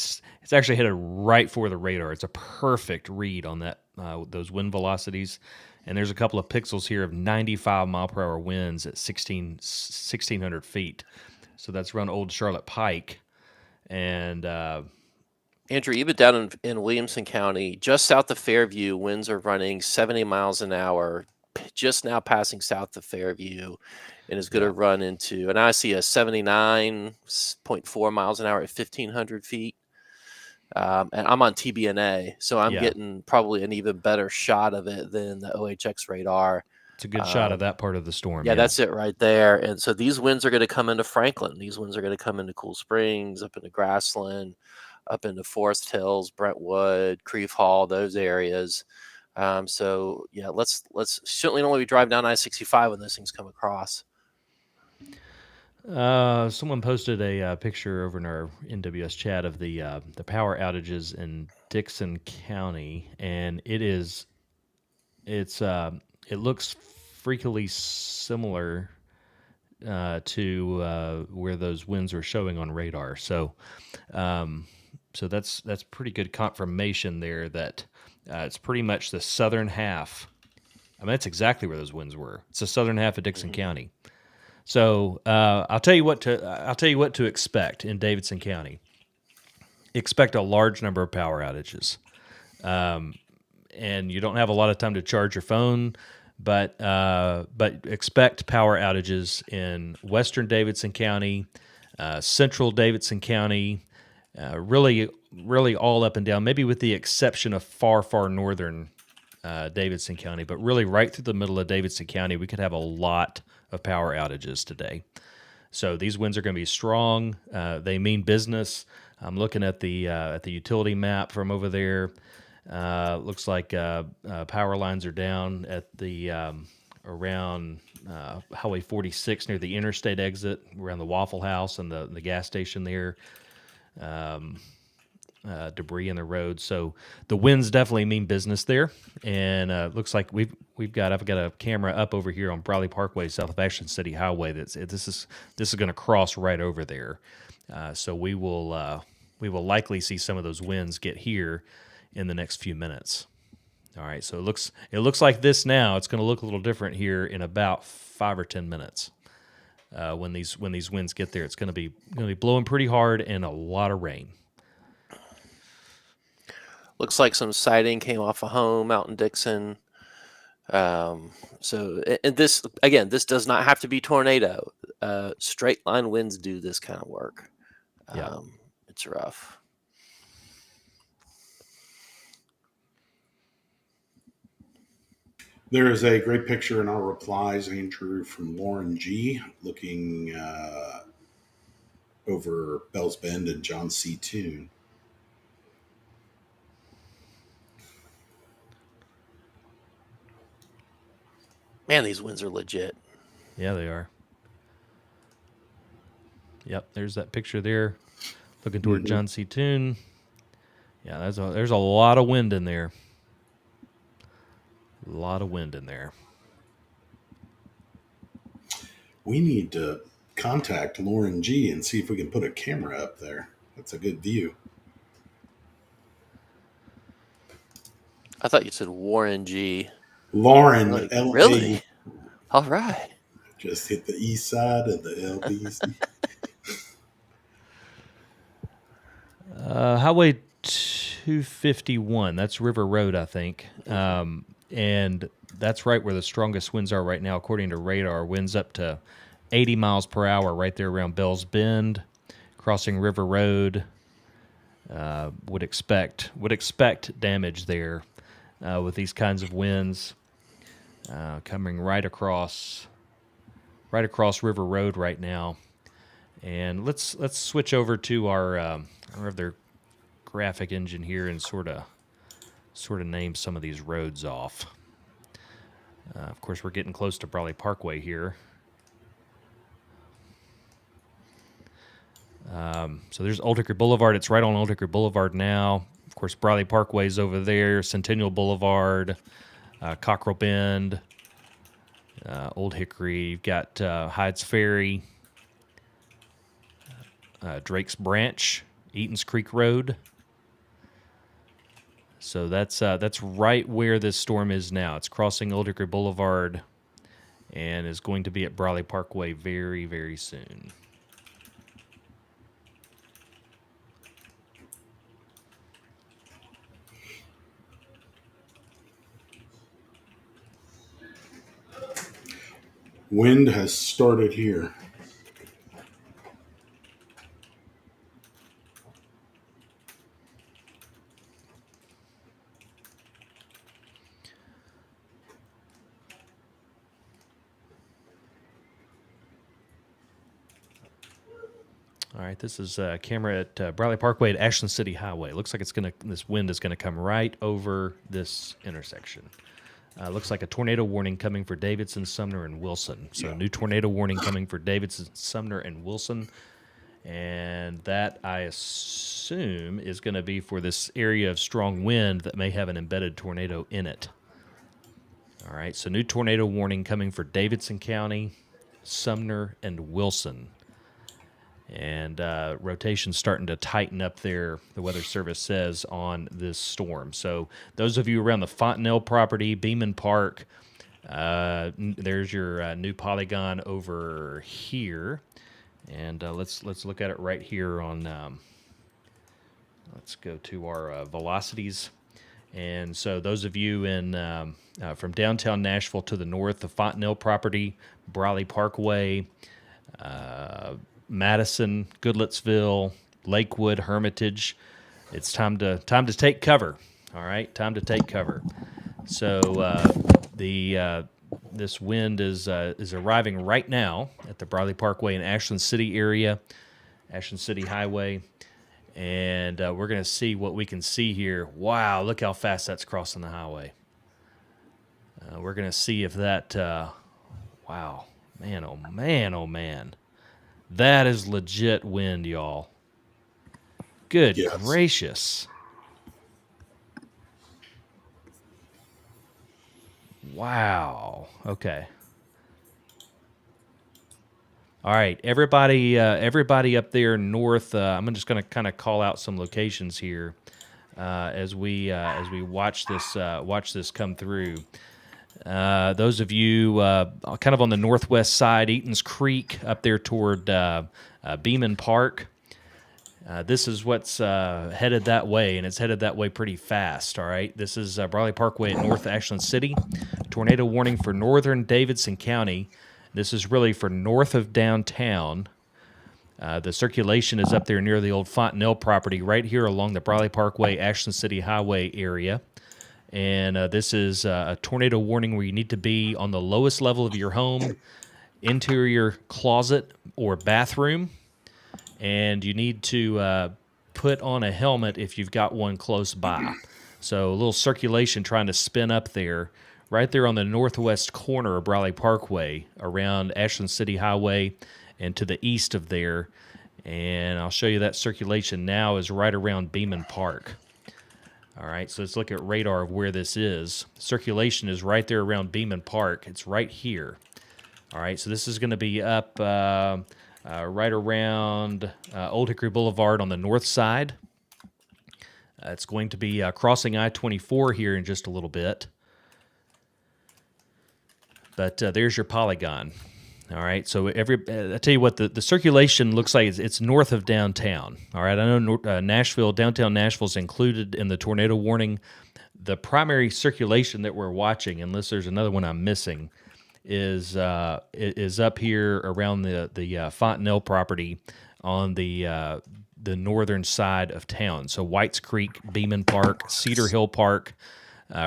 headed right for the radar. It's a perfect read on that those wind velocities. And there's a couple of pixels here of 95 mile per hour winds at 1,600 feet. So that's around Old Charlotte Pike. And Andrew, even down in Williamson County, just south of Fairview, winds are running 70 miles an hour, just now passing south of Fairview, and is going to run into, and I see a 79.4 miles an hour at 1,500 feet. And I'm on TBNA, so I'm getting probably an even better shot of it than the OHX radar. It's a good shot of that part of the storm. Yeah, that's it right there. And so these winds are going to come into Franklin. These winds are going to come into Cool Springs, up into Grassland, up into Forest Hills, Brentwood, Creve Hall, those areas. So yeah, let's certainly don't want to be driving down I-65 when those things come across. Someone posted a picture over in our NWS chat of the power outages in Dixon County, and it looks freakily similar to where those winds are showing on radar. So that's pretty good confirmation there that it's pretty much the southern half. I mean, that's exactly where those winds were. It's the southern half of Dixon County. So I'll tell you what to expect in Davidson County. Expect a large number of power outages, and you don't have a lot of time to charge your phone, but expect power outages in western Davidson County, central Davidson County, really all up and down, maybe with the exception of far northern Davidson County, but really right through the middle of Davidson County, we could have a lot of power outages today. So these winds are going to be strong. They mean business. I'm looking at the utility map from over there. Looks like power lines are down at the around Highway 46 near the Interstate exit, around the Waffle House and the gas station there. Debris in the road, so the winds definitely mean business there. And looks like I've got a camera up over here on Bradley Parkway, south of Ashland City Highway. This is going to cross right over there. So we will likely see some of those winds get here in the next few minutes. All right, so it looks like this now. It's going to look a little different here in about 5 or 10 minutes. When these winds get there, it's going to be blowing pretty hard and a lot of rain. Looks like some siding came off a home out in Dixon. So, and this does not have to be tornado. Straight line winds do this kind of work. Yeah. It's rough. There is a great picture in our replies, Andrew, from Lauren G. looking over Bell's Bend and John C. Toon. Man, these winds are legit. Yeah, they are. Yep, there's that picture there, looking toward John C. Toon. Yeah, there's a lot of wind in there. A lot of wind in there. We need to contact Lauren G and see if we can put a camera up there. That's a good view. I thought you said Warren G. Lauren, Like, LB. really? All right. Just hit the east side of the LBC. Highway 251. That's River Road, I think. And that's right where the strongest winds are right now, according to radar. Winds up to 80 miles per hour right there around Bell's Bend, crossing River Road. Would expect damage there with these kinds of winds coming right across River Road right now. And let's switch over to our other graphic engine here and sort of name some of these roads off. Of course, we're getting close to Bradley Parkway here. So there's Old Hickory Boulevard. It's right on Old Hickory Boulevard now. Of course, Bradley Parkway's over there. Centennial Boulevard, Cockrell Bend, Old Hickory. You've got Hyde's Ferry, Drake's Branch, Eaton's Creek Road. So that's right where this storm is now. It's crossing Old Hickory Boulevard and is going to be at Bradley Parkway very, very soon. Wind has started here. All right, this is a camera at Bradley Parkway at Ashland City Highway. Looks like this wind is gonna come right over this intersection. Looks like a tornado warning coming for Davidson, Sumner, and Wilson. So new tornado warning coming for Davidson, Sumner, and Wilson. And that, I assume, is going to be for this area of strong wind that may have an embedded tornado in it. All right, so new tornado warning coming for Davidson County, Sumner, and Wilson. And rotation's starting to tighten up there, the Weather Service says, on this storm. So those of you around the Fontenelle property, Beeman Park, there's your new polygon over here. And let's look at it right here on, let's go to our velocities. And so those of you in from downtown Nashville to the north, the Fontenelle property, Bradley Parkway, Madison, Goodlettsville, Lakewood, Hermitage. It's time to take cover. All right, time to take cover. So this wind is arriving right now at the Briley Parkway and Ashland City area, Ashland City Highway, and we're going to see what we can see here. Wow, look how fast that's crossing the highway. We're going to see if that. Wow, man, oh man, oh man, that is legit wind, y'all. Good Yes. gracious. Wow. Okay. All right, everybody up there north. I'm just going to kind of call out some locations here as we watch this come through. Those of you kind of on the northwest side, Eaton's Creek up there toward Beeman Park. This is what's headed that way, and it's headed that way pretty fast, all right? This is Briley Parkway at North Ashland City. Tornado warning for northern Davidson County. This is really for north of downtown. The circulation is up there near the old Fontenelle property, right here along the Briley Parkway, Ashland City Highway area. And this is a tornado warning where you need to be on the lowest level of your home, interior closet or bathroom. And you need to put on a helmet if you've got one close by. So a little circulation trying to spin up there, right there on the northwest corner of Briley Parkway, around Ashland City Highway and to the east of there. And I'll show you that circulation now is right around Beeman Park. All right, so let's look at radar of where this is. Circulation is right there around Beeman Park. It's right here. All right, so this is going to be up right around Old Hickory Boulevard on the north side. It's going to be crossing I-24 here in just a little bit. But there's your polygon. All right, so I tell you what, the circulation looks like it's north of downtown. All right, I know Nashville, downtown Nashville's included in the tornado warning. The primary circulation that we're watching, unless there's another one I'm missing, is up here around the Fontenelle property on the northern side of town. So Whites Creek, Beeman Park, Cedar Hill Park,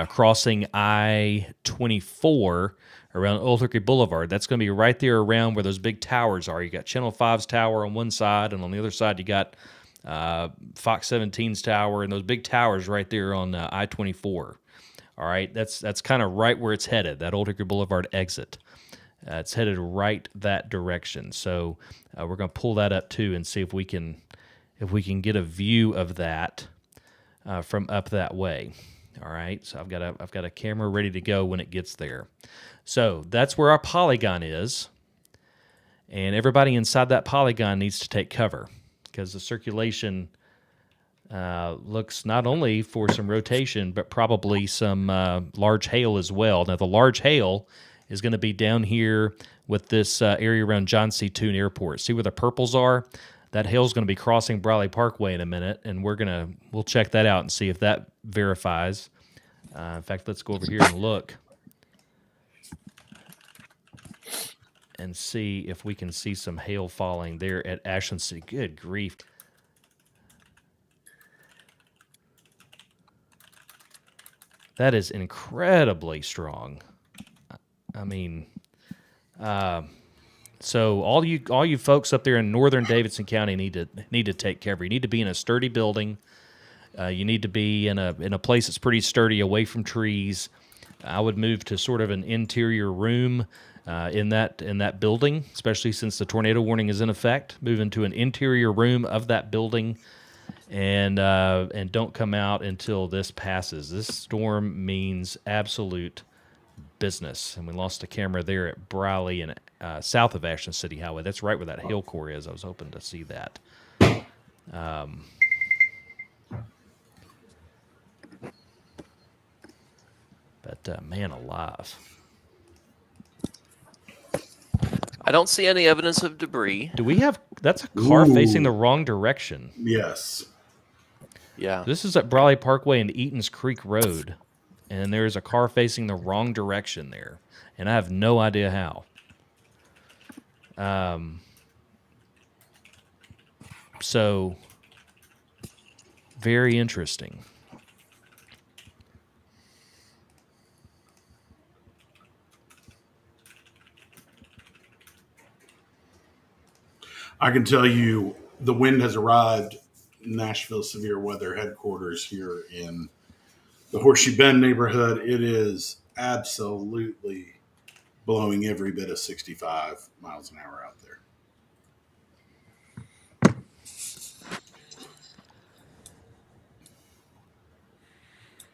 crossing I-24 around Old Hickory Boulevard. That's going to be right there around where those big towers are. You got Channel 5's tower on one side, and on the other side you got Fox 17's tower, and those big towers right there on I-24. All right, that's kind of right where it's headed, that Old Hickory Boulevard exit. It's headed right that direction. So we're going to pull that up too and see if we can get a view of that from up that way. All right, so I've got a camera ready to go when it gets there. So that's where our polygon is, and everybody inside that polygon needs to take cover because the circulation looks not only for some rotation, but probably some large hail as well. Now, the large hail is going to be down here with this area around John C. Toon Airport. See where the purples are? That hail is going to be crossing Briley Parkway in a minute, and we'll check that out and see if that verifies. In fact, let's go over here and look and see if we can see some hail falling there at Ashland City. Good grief. That is incredibly strong. I mean, so all you folks up there in northern Davidson County need to take care of. You need to be in a sturdy building. You need to be in a place that's pretty sturdy, away from trees. I would move to sort of an interior room in that building, especially since the tornado warning is in effect. Move into an interior room of that building, and don't come out until this passes. This storm means absolute business. And we lost a camera there at Briley and south of Ashland City Highway. That's right where that hail core is. I was hoping to see that. But man alive. I don't see any evidence of debris. Do we have... That's a car Ooh. facing the wrong direction. Yes. Yeah. This is at Briley Parkway and Eaton's Creek Road. And there's a car facing the wrong direction there. And I have no idea how. So Very interesting. I can tell you the wind has arrived. Nashville Severe Weather Headquarters here in the Horseshoe Bend neighborhood. It is absolutely blowing every bit of 65 miles an hour out there.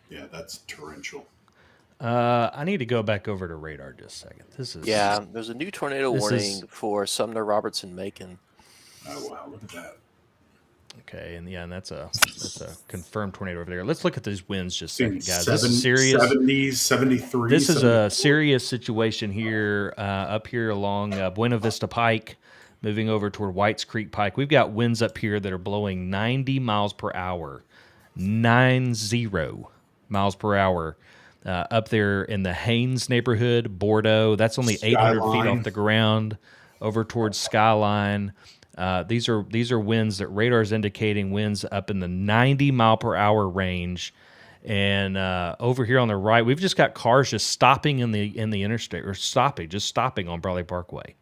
Yeah, that's torrential. I need to go back over to radar just a second. This is Yeah, there's a new tornado This warning is- for Sumner, Robertson, Macon. Oh wow, look at that. okay, and that's a confirmed tornado over there. Let's look at these winds just a Seeing second, guys. This is serious. 70s, 73. This is 74. a serious situation here, up here along Buena Vista Pike, moving over toward Whites Creek Pike. We've got winds up here that are blowing 90 miles per hour, 90 miles per hour, up there in the Haynes neighborhood, Bordeaux. That's only 800 feet Skyline. off the ground, over towards Skyline. These are winds that radar is indicating winds up in the 90 mile per hour range. And over here on the right, we've just got cars just stopping in the interstate, or stopping on Brawley Parkway.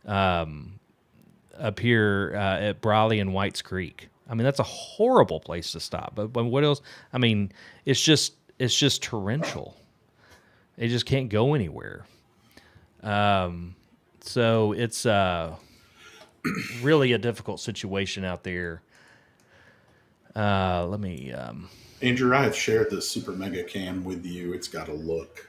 Up here at Brawley and Whites Creek. I mean, that's a horrible place to stop. But what else? I mean, it's just torrential. It just can't go anywhere. So it's really a difficult situation out there. Let me. Andrew, I have shared the Super Mega Cam with you. It's got a look.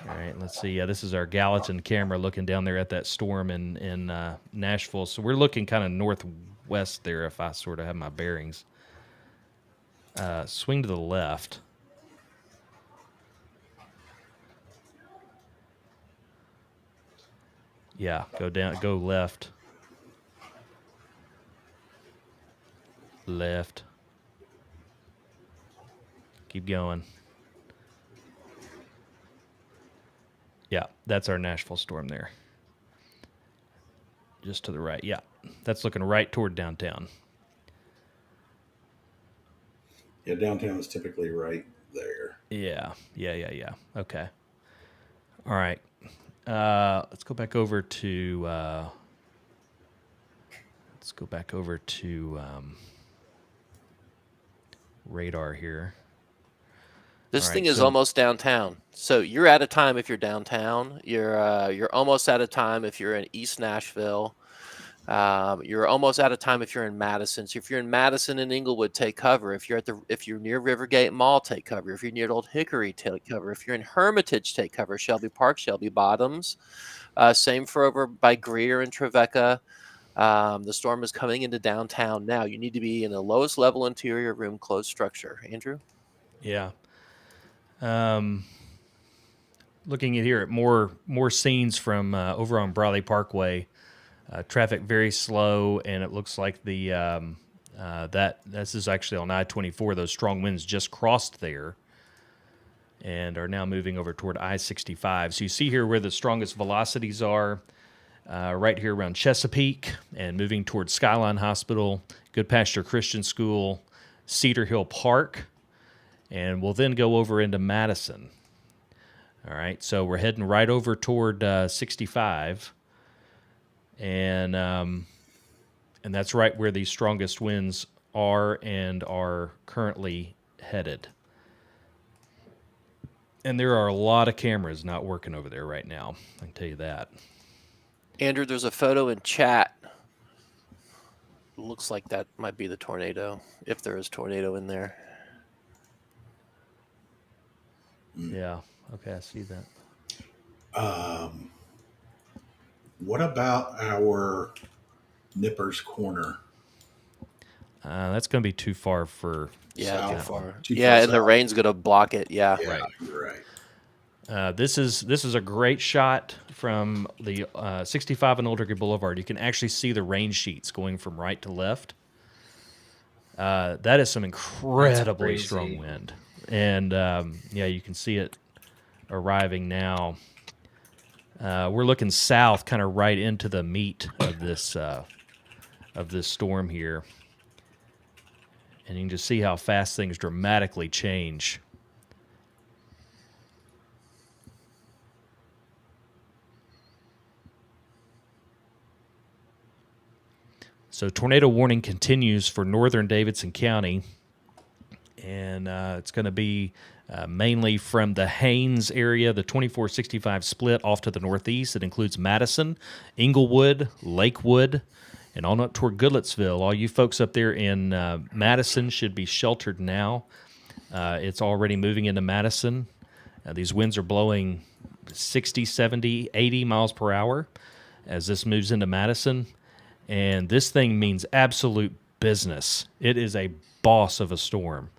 All right, let's see. Yeah, this is our Gallatin camera looking down there at that storm in Nashville. So we're looking kind of northwest there, if I sort of have my bearings. Swing to the left. Yeah, go left. Left. Keep going. Yeah, that's our Nashville storm there. Just to the right. Yeah, that's looking right toward downtown. Yeah, downtown is typically right there. Yeah. Okay. All right. Let's go back over to radar here. This All thing right, is so- almost downtown. So you're out of time if you're downtown. You're almost out of time if you're in East Nashville. You're almost out of time if you're in Madison. So if you're in Madison and Inglewood, take cover. If you're near Rivergate Mall, take cover. If you're near Old Hickory, take cover. If you're in Hermitage, take cover. Shelby Park, Shelby Bottoms. Same for over by Greer and Trevecca. The storm is coming into downtown now. You need to be in the lowest level interior room, closed structure. Andrew? Yeah. Looking at here at more scenes from over on Brawley Parkway. Traffic very slow, and it looks like this is actually on I-24. Those strong winds just crossed there and are now moving over toward I-65. So you see here where the strongest velocities are, right here around Chesapeake and moving towards Skyline Hospital, Good Pasture Christian School, Cedar Hill Park, and we'll then go over into Madison. All right, so we're heading right over toward 65. And that's right where the strongest winds are and are currently headed. And there are a lot of cameras not working over there right now. I can tell you that. Andrew, there's a photo in chat. Looks like that might be the tornado, if there is tornado in there. Yeah. Okay, I see that. What about our Nippers Corner? That's going to be too far for. Yeah, too South. far. Too Yeah, far and the south. rain's gonna block it. Yeah. Yeah, Right. you're right. This is a great shot from the 65 and Old Hickory Boulevard. You can actually see the rain sheets going from right to left. That is some incredibly crazy. strong wind, and yeah, you can see it arriving now. We're looking south, kind of right into the meat of this storm here. And you can just see how fast things dramatically change. So tornado warning continues for northern Davidson County, and it's going to be mainly from the Haines area, the 2465 split off to the northeast. It includes Madison, Inglewood, Lakewood, and on up toward Goodlettsville. All you folks up there in Madison should be sheltered now. It's already moving into Madison. These winds are blowing 60, 70, 80 miles per hour as this moves into Madison. And this thing means absolute business. It is a boss of a storm.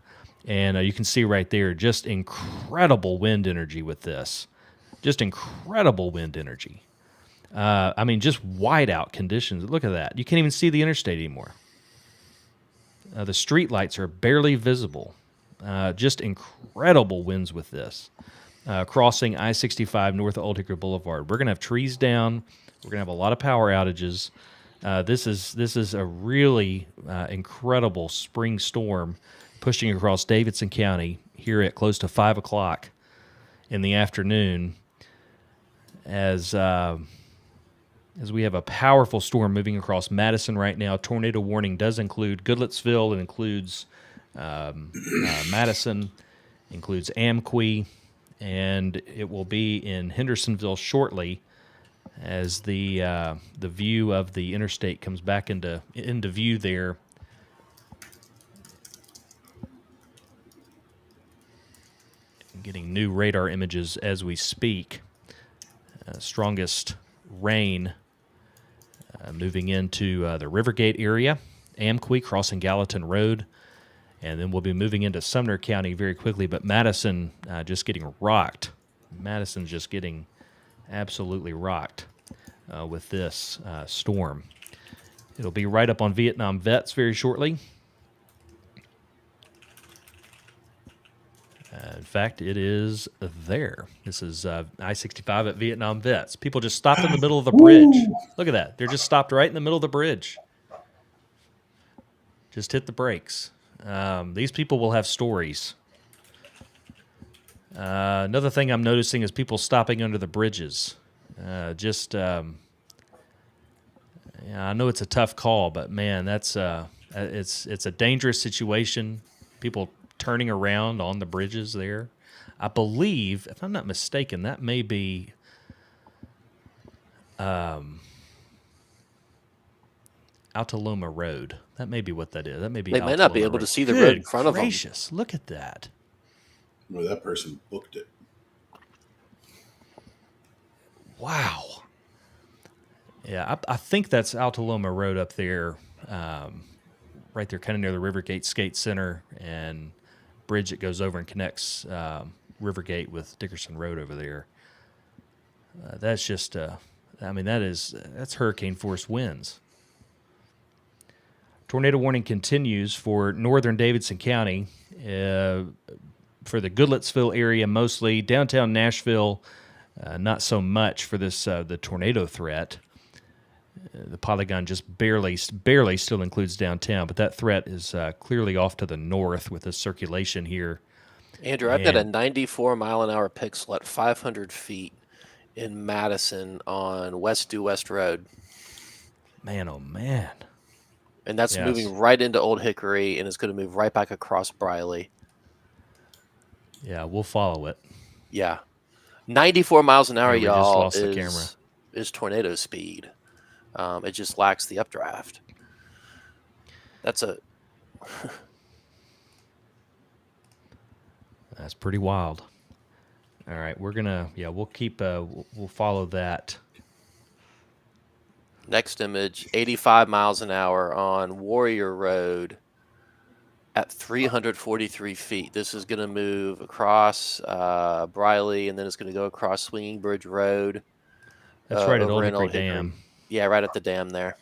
And you can see right there just incredible wind energy with this. Just incredible wind energy. I mean, just whiteout conditions. Look at that. You can't even see the interstate anymore. The street lights are barely visible. Just incredible winds with this. Crossing I-65 north of Old Hickory Boulevard. We're going to have trees down. We're going to have a lot of power outages. This is a really incredible spring storm pushing across Davidson County here at close to 5 o'clock in the afternoon as we have a powerful storm moving across Madison right now. Tornado warning does include Goodlettsville. It includes Madison, includes Amqui, and it will be in Hendersonville shortly as the view of the interstate comes back into view there. Getting new radar images as we speak. Strongest rain moving into the Rivergate area, Amqui crossing Gallatin Road, and then we'll be moving into Sumner County very quickly, but Madison just getting rocked. Madison's just getting absolutely rocked with this storm. It'll be right up on Vietnam Vets very shortly. In fact, it is there. This is I-65 at Vietnam Vets. People just stopped in the middle of the bridge. Look at that. They're just stopped right in the middle of the bridge. Just hit the brakes. These people will have stories. Another thing I'm noticing is people stopping under the bridges. Yeah, I know it's a tough call, but man, that's it's a dangerous situation. People turning around on the bridges there. I believe, if I'm not mistaken, that may be Altaloma Road. That may be what that is. That may be. They might not be Altaloma able Road. to see the Good road in front of them. gracious, look at that. Well, that person booked it. Wow. Yeah, I think that's Altaloma Road up there, right there, kind of near the Rivergate Skate Center and bridge that goes over and connects Rivergate with Dickerson Road over there. That's just, I mean, that's hurricane force winds. Tornado warning continues for northern Davidson County, for the Goodlettsville area mostly. Downtown Nashville, not so much for this the tornado threat. The polygon just barely still includes downtown, but that threat is clearly off to the north with this circulation here. Andrew, I've got a 94-mile-an-hour pixel at 500 feet in Madison on West Due West Road. Man, oh man. And that's Yes. moving right into Old Hickory, and it's going to move right back across Briley. Yeah, we'll follow it. Yeah. 94 miles an hour, Yeah, we just y'all, lost the camera. is tornado speed. It just lacks the updraft. That's pretty wild. All right, we'll keep, we'll follow that. next image, 85 miles an hour on Warrior Road at 343 feet. This is going to move across Briley, and then it's going to go across Swinging Bridge Road. That's right at over Old in Hickory Dam. Yeah, right at the dam there.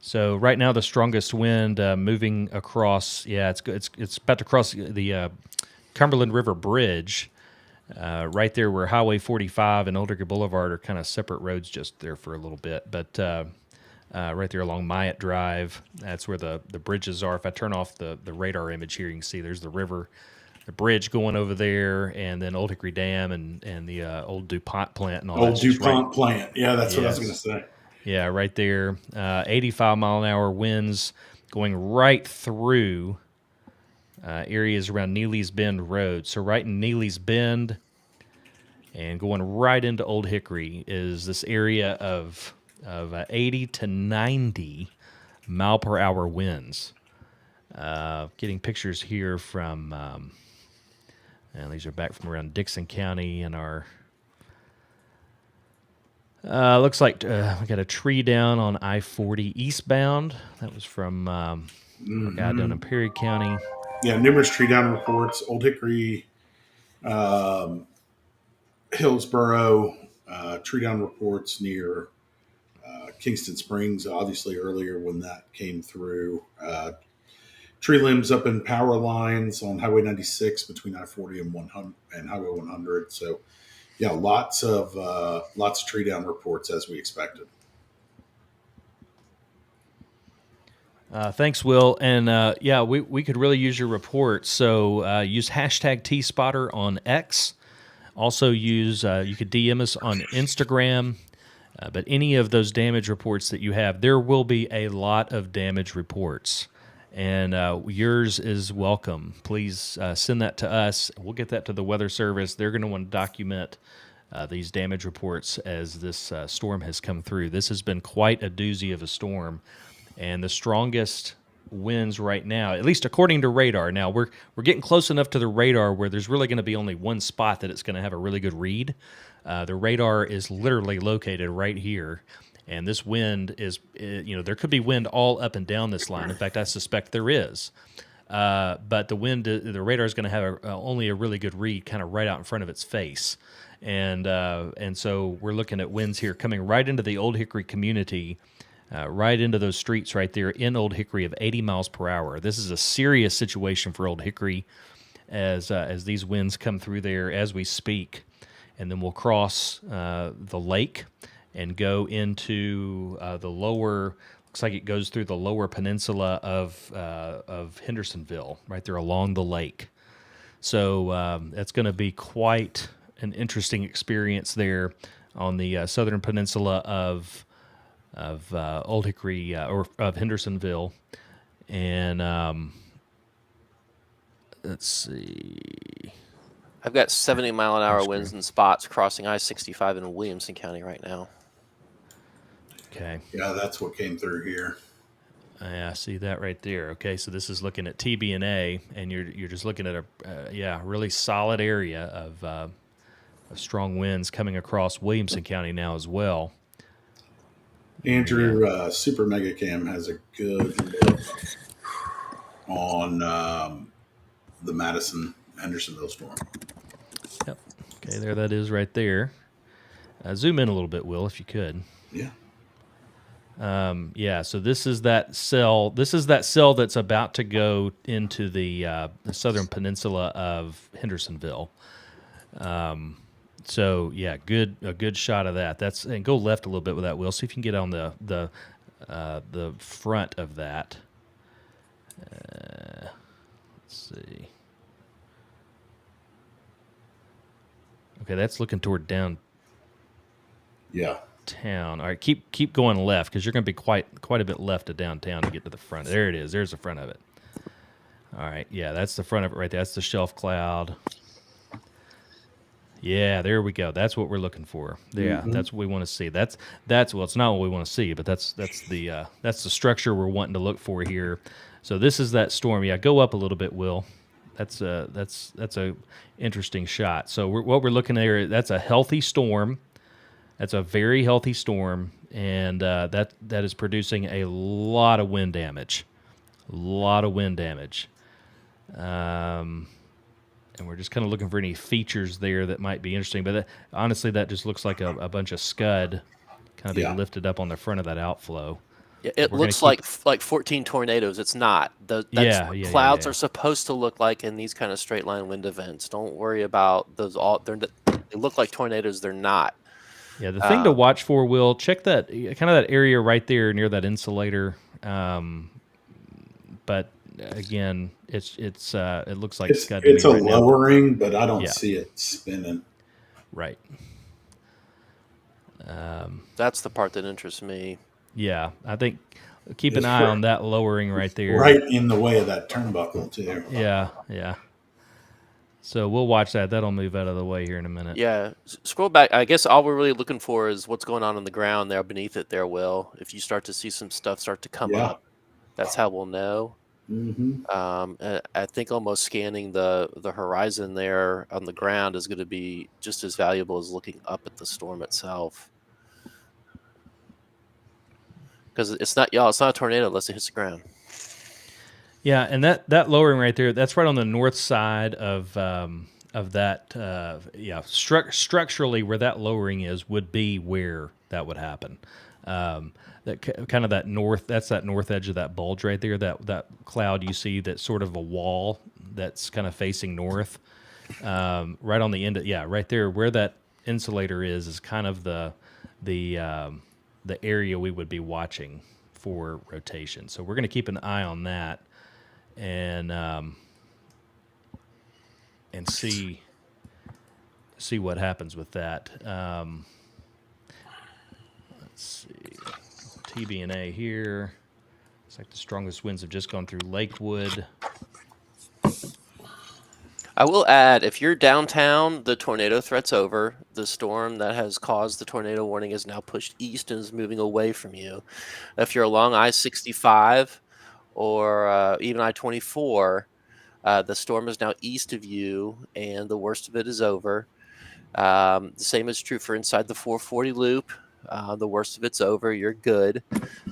So right now the strongest wind moving across. Yeah, it's about to cross the Cumberland River Bridge, right there where Highway 45 and Old Hickory Boulevard are kind of separate roads, just there for a little bit. But right there along Myatt Drive. That's where the bridges are. If I turn off the radar image here, you can see there's the river, the bridge going over there, and then Old Hickory Dam and the old DuPont plant and all Old that's just right. DuPont plant. Yeah, that's what I was going to Yes. say. Yeah, right there. 85 mile an hour winds going right through areas around Neely's Bend Road. So right in Neely's Bend and going right into Old Hickory is this area of 80 to 90 mile per hour winds. Getting pictures here from, and these are back from around Davidson County and our. Looks like we got a tree down on I-40 eastbound. That was from our guy down in Perry County. Yeah, numerous tree down reports. Old Hickory, Hillsboro, tree down reports near Kingston Springs, obviously earlier when that came through. Tree limbs up in power lines on Highway 96 between I-40 and 100 and Highway 100. So, yeah, lots of tree down reports as we expected. Thanks, Will. And yeah, we could really use your report. So use hashtag TSpotter on X. Also use, you could DM us on Instagram. But any of those damage reports that you have, there will be a lot of damage reports. And yours is welcome. Please send that to us. We'll get that to the Weather Service. They're going to want to document these damage reports as this storm has come through. This has been quite a doozy of a storm. And the strongest winds right now, at least according to radar. Now, we're getting close enough to the radar where there's really going to be only one spot that it's going to have a really good read. The radar is literally located right here. And this wind is, there could be wind all up and down this line. In fact, I suspect there is. But the radar is going to have only a really good read kind of right out in front of its face. And so we're looking at winds here coming right into the Old Hickory community, right into those streets right there in Old Hickory of 80 miles per hour. This is a serious situation for Old Hickory as these winds come through there as we speak. And then we'll cross the lake and go into the lower, looks like it goes through the lower peninsula of Hendersonville, right there along the lake. So that's going to be quite an interesting experience there on the southern peninsula of Old Hickory or of Hendersonville. And let's see. I've got 70 mile an hour winds in spots crossing I-65 in Williamson County right now. Okay. Yeah, that's what came through here. I see that right there. Okay, so this is looking at TB&A, and you're just looking at a really solid area of strong winds coming across Williamson County now as well. Andrew, Super Mega Cam has a good look on the Madison Hendersonville storm. Yep. Okay, there that is right there. Zoom in a little bit, Will, if you could. Yeah. Yeah, so this is that cell. This is that cell that's about to go into the southern peninsula of Hendersonville. So yeah, a good shot of that. And go left a little bit with that, Will. See if you can get on the front of that. Let's see. Okay, that's looking toward downtown. Yeah. All right, keep going left because you're going to be quite a bit left of downtown to get to the front. There it is. There's the front of it. All right, yeah, that's the front of it right there. That's the shelf cloud. Yeah, there we go. That's what we're looking for. Yeah, that's what we want to see. That's well, it's not what we want to see, but that's the structure we're wanting to look for here. So this is that storm. Yeah, go up a little bit, Will. That's a interesting shot. So what we're looking at here, that's a healthy storm. That's a very healthy storm, and that is producing a lot of wind damage. And we're just kind of looking for any features there that might be interesting. But honestly, that just looks like a bunch of scud kind of being lifted up on the front of that outflow. Yeah, it looks like 14 tornadoes. It's not. That's what clouds are supposed to look like in these kind of straight line wind events. Don't worry about those. They look like tornadoes. They're not. Yeah, the thing to watch for, Will, check that kind of that area right there near that insulator. But again, it looks like it's got to It's me a right now. lowering, but I don't Yeah. see it spinning. Right. That's the part that interests me. Yeah, I think keep an It's eye right- on that lowering right there. Right in the way of that turnbuckle too. Yeah, yeah. So we'll watch that. That'll move out of the way here in a minute. Yeah, scroll back. I guess all we're really looking for is what's going on the ground there beneath it there, Will. If you start to see some stuff start to come Yeah. up, that's how we'll know. Mm-hmm. I think almost scanning the horizon there on the ground is going to be just as valuable as looking up at the storm itself. Because it's not a tornado unless it hits the ground. Yeah, and that lowering right there, that's right on the north side of that. Structurally, where that lowering is would be where that would happen. Kind of that north. That's that north edge of that bulge right there. That cloud you see, that's sort of a wall that's kind of facing north. Right on the end of right there where that insulator is kind of the area we would be watching for rotation. So we're going to keep an eye on that and see what happens with that. Let's see, TBNA here. It's like the strongest winds have just gone through Lakewood. I will add, if you're downtown, the tornado threat's over. The storm that has caused the tornado warning is now pushed east and is moving away from you. If you're along I-65 or even I-24, the storm is now east of you, and the worst of it is over. The same is true for inside the 440 loop. The worst of it's over. You're good.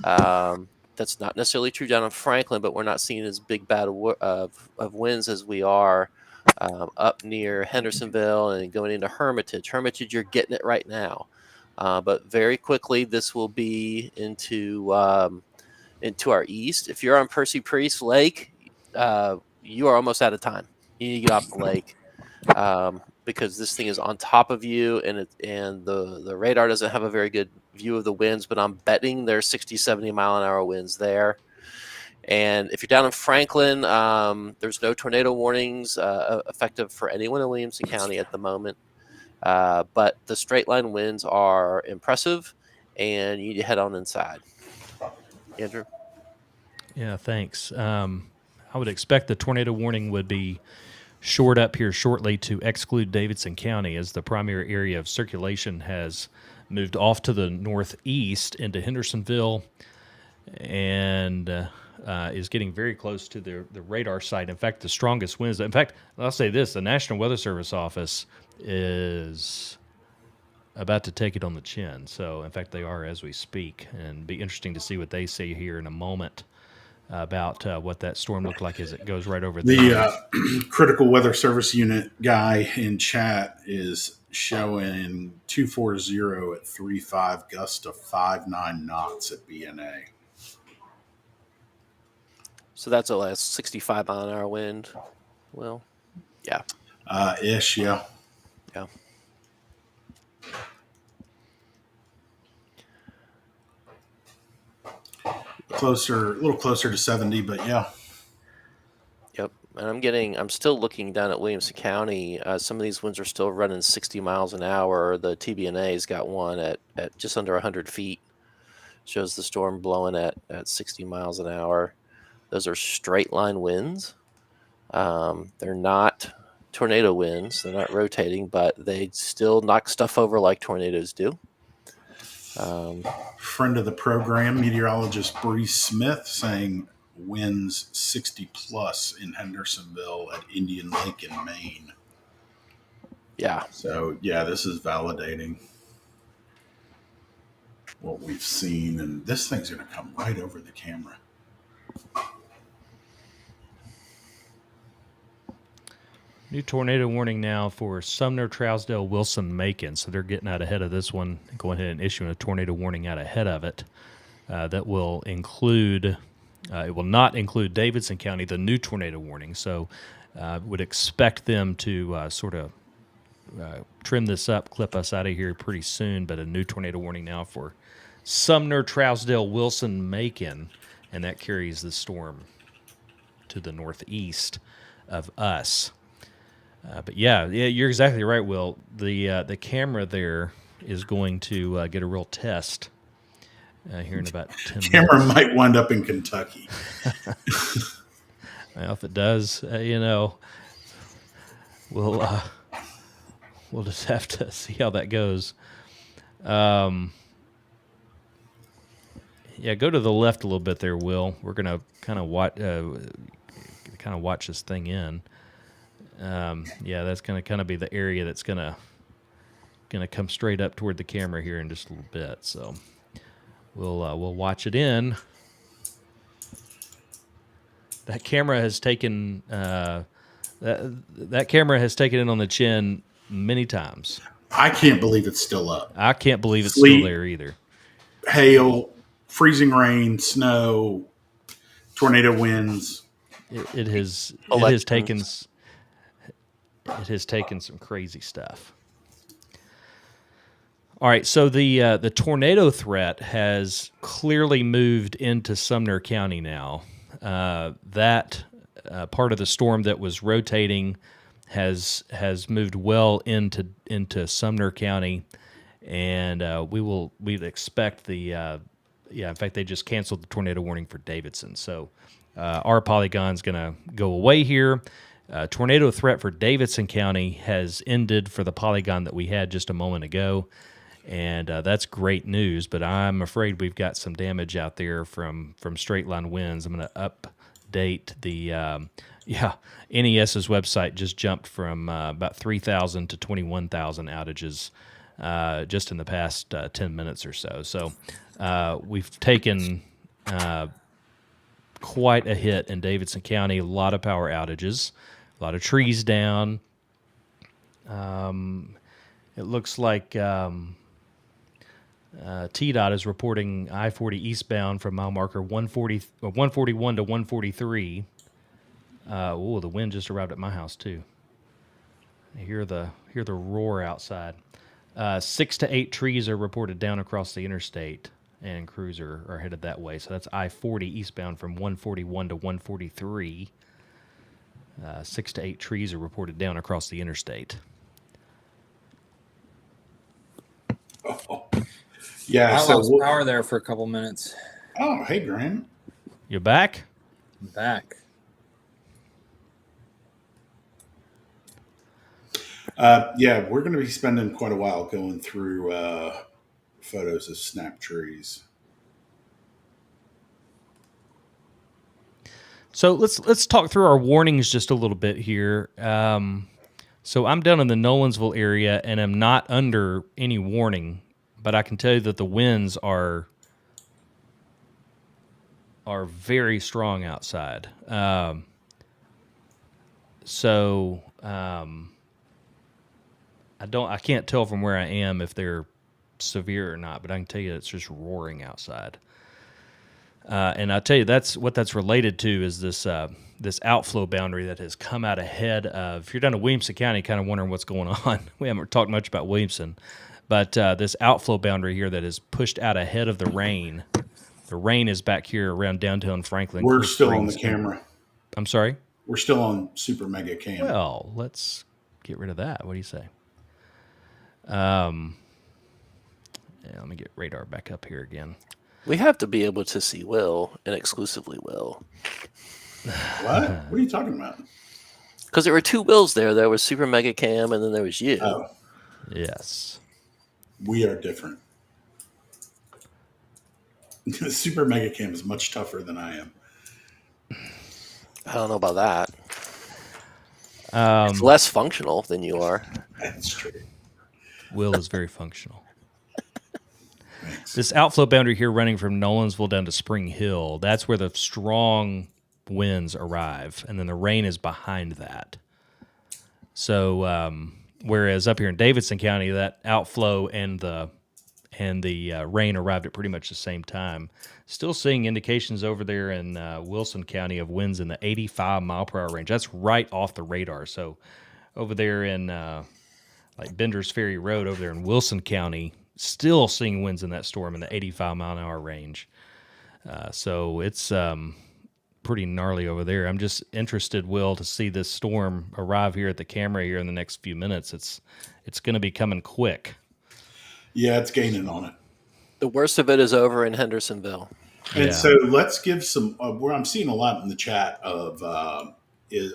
That's not necessarily true down in Franklin, but we're not seeing as big bad of winds as we are up near Hendersonville and going into Hermitage. Hermitage, you're getting it right now. But very quickly, this will be into our east. If you're on Percy Priest Lake, you are almost out of time. You need to get off the lake because this thing is on top of you, and the radar doesn't have a very good view of the winds, but I'm betting there's 60, 70 mile an hour winds there. And if you're down in Franklin, there's no tornado warnings effective for anyone in Williamson County at the moment. But the straight line winds are impressive, and you need to head on inside. Andrew? Yeah, thanks. I would expect the tornado warning would be shored up here shortly to exclude Davidson County, as the primary area of circulation has moved off to the northeast into Hendersonville and is getting very close to the radar site. In fact, the strongest winds. In fact, I'll say this: the National Weather Service office is about to take it on the chin. So, in fact, they are as we speak, and be interesting to see what they say here in a moment about what that storm looked like as it goes right over The critical weather service unit guy in chat is showing 240 at 3.5 gust of 5.9 knots at BNA. So that's a last 65 mile an hour wind. Well, yeah. Ish, yeah. Yeah. A little closer to 70, but yeah. Yep. And I'm still looking down at Williamson County. Some of these winds are still running 60 miles an hour. The TBNA's got one at just under 100 feet. Shows the storm blowing at 60 miles an hour. Those are straight line winds. They're not tornado winds. They're not rotating, but they still knock stuff over like tornadoes do. Friend of the program, meteorologist Bree Smith, saying winds 60 plus in Hendersonville at Indian Lake in Maine. Yeah. So, yeah, this is validating what we've seen. And this thing's going to come right over the camera. New tornado warning now for Sumner, Trousdale, Wilson, Macon. So they're getting out ahead of this one, going ahead and issuing a tornado warning out ahead of it. That will include, it will not include Davidson County, the new tornado warning. So would expect them to sort of trim this up, clip us out of here pretty soon. But a new tornado warning now for Sumner, Trousdale, Wilson, Macon, and that carries the storm to the northeast of us. But yeah, you're exactly right, Will. The camera there is going to get a real test here in about 10 Camera minutes. might wind up in Kentucky. Well, if it does, we'll just have to see how that goes. Yeah, go to the left a little bit there, Will. We're gonna kind of watch this thing in. Yeah, that's gonna kind of be the area that's gonna come straight up toward the camera here in just a little bit. So we'll watch it in. That camera has taken that camera has taken it on the chin many times. I can't believe it's still up. I can't believe it's Sleet, still there either. Hail, freezing rain, snow, tornado winds. It has taken some crazy stuff. All right, so the tornado threat has clearly moved into Sumner County now. That part of the storm that was rotating has moved well into Sumner County, and we'd expect in fact they just canceled the tornado warning for Davidson. So our polygon's going to go away here. Tornado threat for Davidson County has ended for the polygon that we had just a moment ago, and that's great news. But I'm afraid we've got some damage out there from straight line winds. I'm going to update the NES's website just jumped from about 3,000 to 21,000 outages just in the past 10 minutes or so. So we've taken quite a hit in Davidson County. A lot of power outages, a lot of trees down. It looks like TDOT is reporting I-40 eastbound from mile marker 141 to 143. The wind just arrived at my house too. I hear the roar outside. 6 to 8 trees are reported down across the interstate, and crews are headed that way. So that's I-40 eastbound from 141 to 143. 6 to 8 trees are reported down across the interstate. Oh. Yeah, I lost power there for a couple minutes. Oh, hey, Graham. You're back? I'm back. We're going to be spending quite a while going through photos of snap trees. So let's talk through our warnings just a little bit here. So I'm down in the Nolensville area, and I'm not under any warning, but I can tell you that the winds are very strong outside. I can't tell from where I am if they're severe or not, but I can tell you it's just roaring outside. And I'll tell you that's related to is this outflow boundary that has come out ahead of. If you're down in Williamson County, kind of wondering what's going on. We haven't talked much about Williamson, but this outflow boundary here that is pushed out ahead of the rain. The rain is back here around downtown Franklin. We're still on the camera. I'm sorry? We're still on Super Mega Cam. Well, let's get rid of that. What do you say? Let me get radar back up here again. We have to be able to see Will and exclusively Will. What? What are you talking about? Because there were 2 Wills there. There was Super Mega Cam, and then there was you. Oh, Yes. we are different. Super Mega Cam is much tougher than I am. I don't know about that. It's less functional than you are. That's true. Will is very functional. Thanks. This outflow boundary here running from Nolensville down to Spring Hill, that's where the strong winds arrive, and then the rain is behind that. So whereas up here in Davidson County, that outflow and the rain arrived at pretty much the same time. Still seeing indications over there in Wilson County of winds in the 85 mile per hour range. That's right off the radar. So over there in like Bender's Ferry Road over there in Wilson County, still seeing winds in that storm in the 85-mile-an-hour range. So it's pretty gnarly over there. I'm just interested, Will, to see this storm arrive here at the camera here in the next few minutes. It's going to be coming quick. Yeah, it's gaining on it. The worst of it is over in Hendersonville. And Yeah. so let's give some, where I'm seeing a lot in the chat of,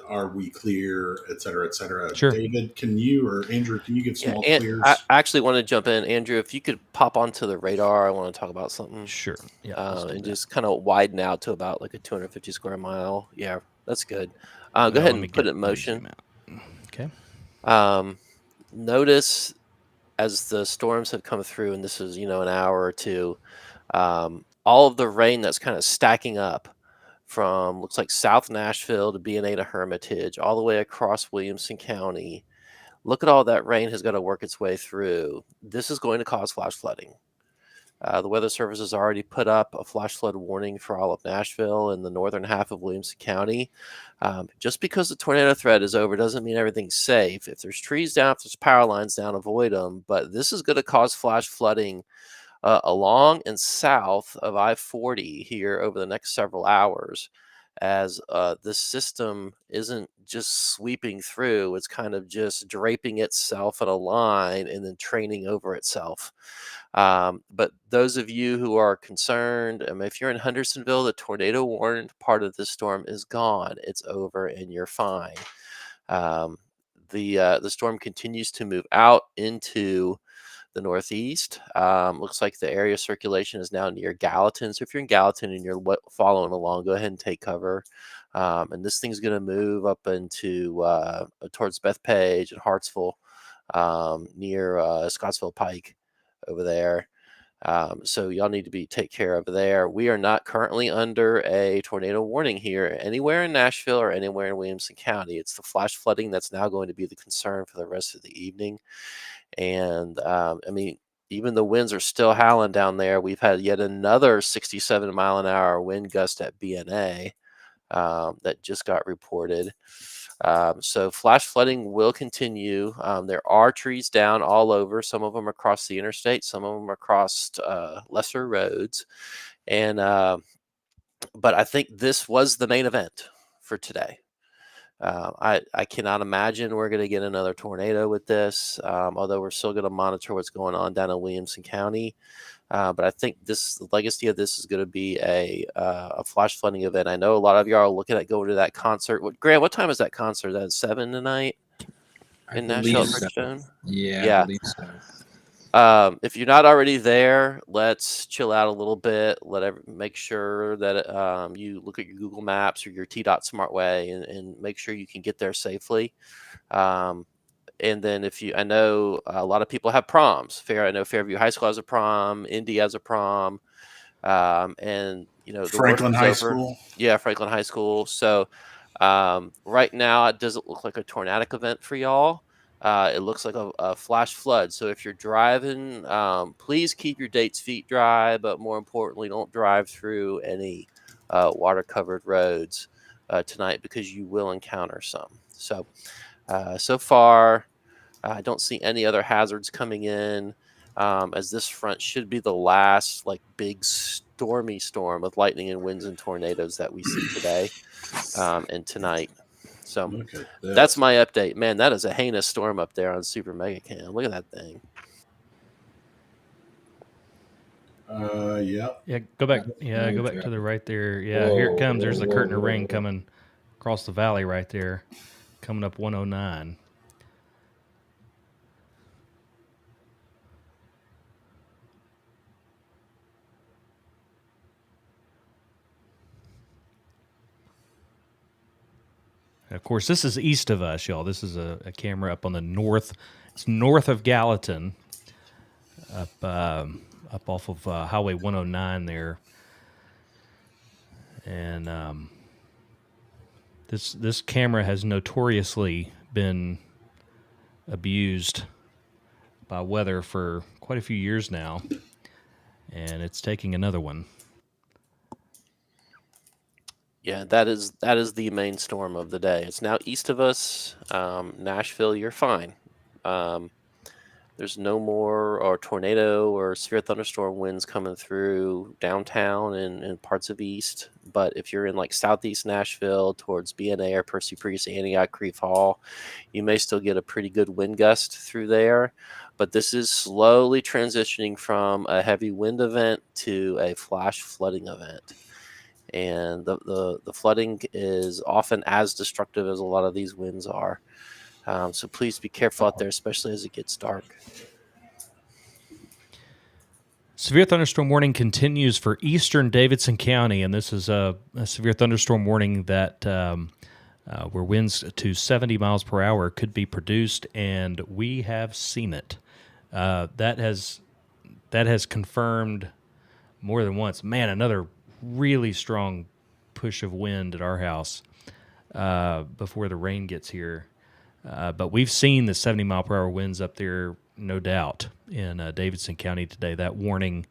are we clear, et cetera, et cetera. Sure. David, can you, or Andrew, can you give some all and clears? I actually want to jump in. Andrew, if you could pop onto the radar, I want to talk about something. Sure. Yeah. let's do And that. just kind of widen out to about like a 250 square mile. Yeah, that's good. Go Now, ahead let me and put get- it in let me motion. zoom out. Okay. Notice as the storms have come through, and this is, an hour or two, all of the rain that's kind of stacking up from looks like South Nashville to B&A to Hermitage, all the way across Williamson County. Look at all that rain has got to work its way through. This is going to cause flash flooding. The Weather Service has already put up a flash flood warning for all of Nashville and the northern half of Williamson County. Just because the tornado threat is over doesn't mean everything's safe. If there's trees down, if there's power lines down, avoid them. But this is going to cause flash flooding along and south of I-40 here over the next several hours, as this system isn't just sweeping through, it's kind of just draping itself in a line and then training over itself. But those of you who are concerned, if you're in Hendersonville, the tornado warned part of this storm is gone. It's over and you're fine. The storm continues to move out into the northeast. Looks like the area circulation is now near Gallatin. So if you're in Gallatin and you're following along, go ahead and take cover. And this thing's going to move up into towards Bethpage and Hartsville, near Scottsville Pike over there. So y'all need to take care of there. We are not currently under a tornado warning here anywhere in Nashville or anywhere in Williamson County. It's the flash flooding that's now going to be the concern for the rest of the evening. And even the winds are still howling down there. We've had yet another 67-mile-an-hour wind gust at B&A that just got reported. So flash flooding will continue. There are trees down all over. Some of them across the interstate. Some of them across lesser roads. And but I think this was the main event for today. I cannot imagine we're going to get another tornado with this, although we're still going to monitor what's going on down in Williamson County. But I think the legacy of this is going to be a flash flooding event. I know a lot of y'all are looking at going to that concert. Grant, what time is that concert? That's 7 tonight in Nashville at Bridgestone? Yeah, I believe so. If you're not already there, let's chill out a little bit. Make sure that you look at your Google Maps or your T-Dot Smartway and make sure you can get there safely. And then I know a lot of people have proms. I know Fairview High School has a prom, Indy has a prom, and the Franklin worst High is over. School. Yeah, Franklin High School. So right now it doesn't look like a tornadic event for y'all. It looks like a flash flood. So if you're driving, please keep your date's feet dry, but more importantly, don't drive through any water-covered roads tonight because you will encounter some. So, so far, I don't see any other hazards coming in, as this front should be the last big stormy storm with lightning and winds and tornadoes that we see today and tonight. So that's my update. Man, that is a heinous storm up there on Super Mega Cam. Look at that thing. Yeah. Yeah, go back. Yeah, go back to the right there. Yeah, here it comes. There's the curtain of rain coming across the valley right there, coming up 109. Of course, this is east of us, y'all. This is a camera up on the north. It's north of Gallatin, up off of Highway 109 there. And this camera has notoriously been abused by weather for quite a few years now, and it's taking another one. Yeah, that is the main storm of the day. It's now east of us. Nashville, you're fine. There's no more or tornado or severe thunderstorm winds coming through downtown and parts of east. But if you're in like southeast Nashville towards BNA or Percy Priest, Antioch, Creve Hall, you may still get a pretty good wind gust through there. But this is slowly transitioning from a heavy wind event to a flash flooding event. And the flooding is often as destructive as a lot of these winds are. So please be careful out there, especially as it gets dark. Severe thunderstorm warning continues for eastern Davidson County, and this is a severe thunderstorm warning that where winds to 70 miles per hour could be produced, and we have seen it. That has confirmed more than once. Man, another really strong push of wind at our house before the rain gets here. But we've seen the 70 mile per hour winds up there, no doubt, in Davidson County today. That warning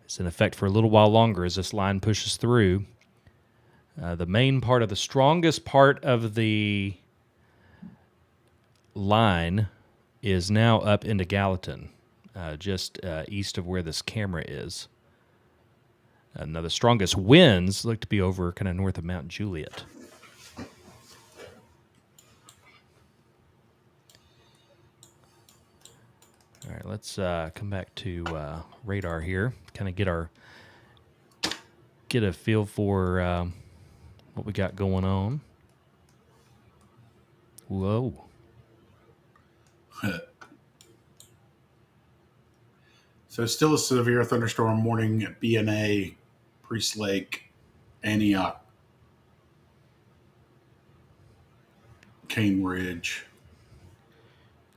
is in effect for a little while longer as this line pushes through. The main part of the strongest part of the line is now up into Gallatin, just east of where this camera is. Now, the strongest winds look to be over kind of north of Mount Juliet. All right, let's come back to radar here, kind of get a feel for what we got going on. Whoa. So still a severe thunderstorm warning at BNA, Priest Lake, Antioch, Cane Ridge.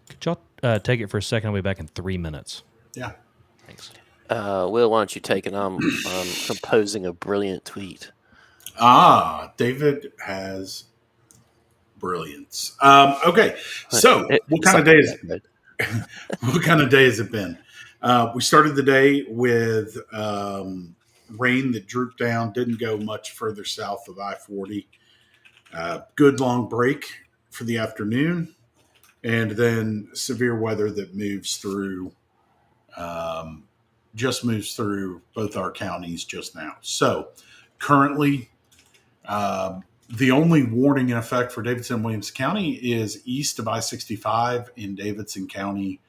Could y'all take it for a second? I'll be back in 3 minutes. Yeah. Thanks. Will, why don't you take it? I'm composing a brilliant tweet. David has brilliance. Okay, so what kind of day is it? What kind of day has it been? We started the day with rain that drooped down, didn't go much further south of I-40. Good long break for the afternoon, and then severe weather that moves through, just moves through both our counties just now. So currently, the only warning in effect for Davidson and Williamson County is east of I-65 in Davidson County.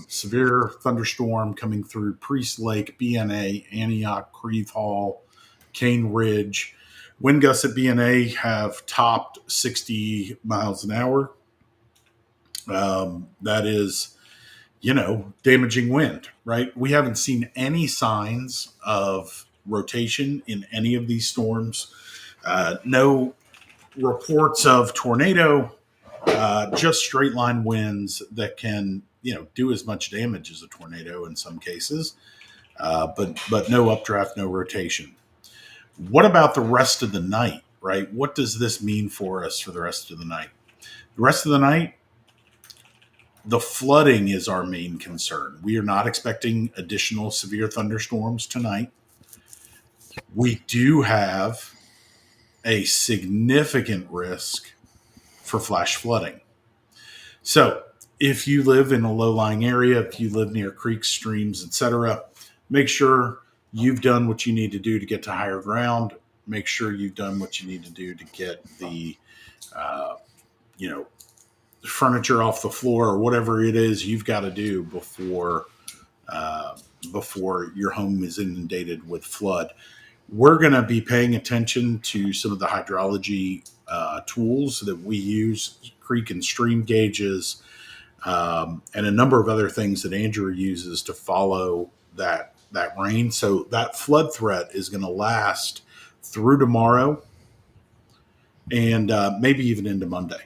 Severe thunderstorm coming through Priest Lake, BNA, Antioch, Creve Hall, Cane Ridge. Wind gusts at BNA have topped 60 miles an hour. That is, damaging wind, right? We haven't seen any signs of rotation in any of these storms. No reports of tornado, just straight line winds that can, do as much damage as a tornado in some cases, but no updraft, no rotation. What about the rest of the night, right? What does this mean for us for the rest of the night? The rest of the night, the flooding is our main concern. We are not expecting additional severe thunderstorms tonight. We do have a significant risk for flash flooding. So if you live in a low-lying area, if you live near creeks, streams, etc., make sure you've done what you need to do to get to higher ground. Make sure you've done what you need to do to get the, furniture off the floor or whatever it is you've got to do before your home is inundated with flood. We're going to be paying attention to some of the hydrology tools that we use, creek and stream gauges, and a number of other things that Andrew uses to follow that rain. So that flood threat is going to last through tomorrow and maybe even into Monday.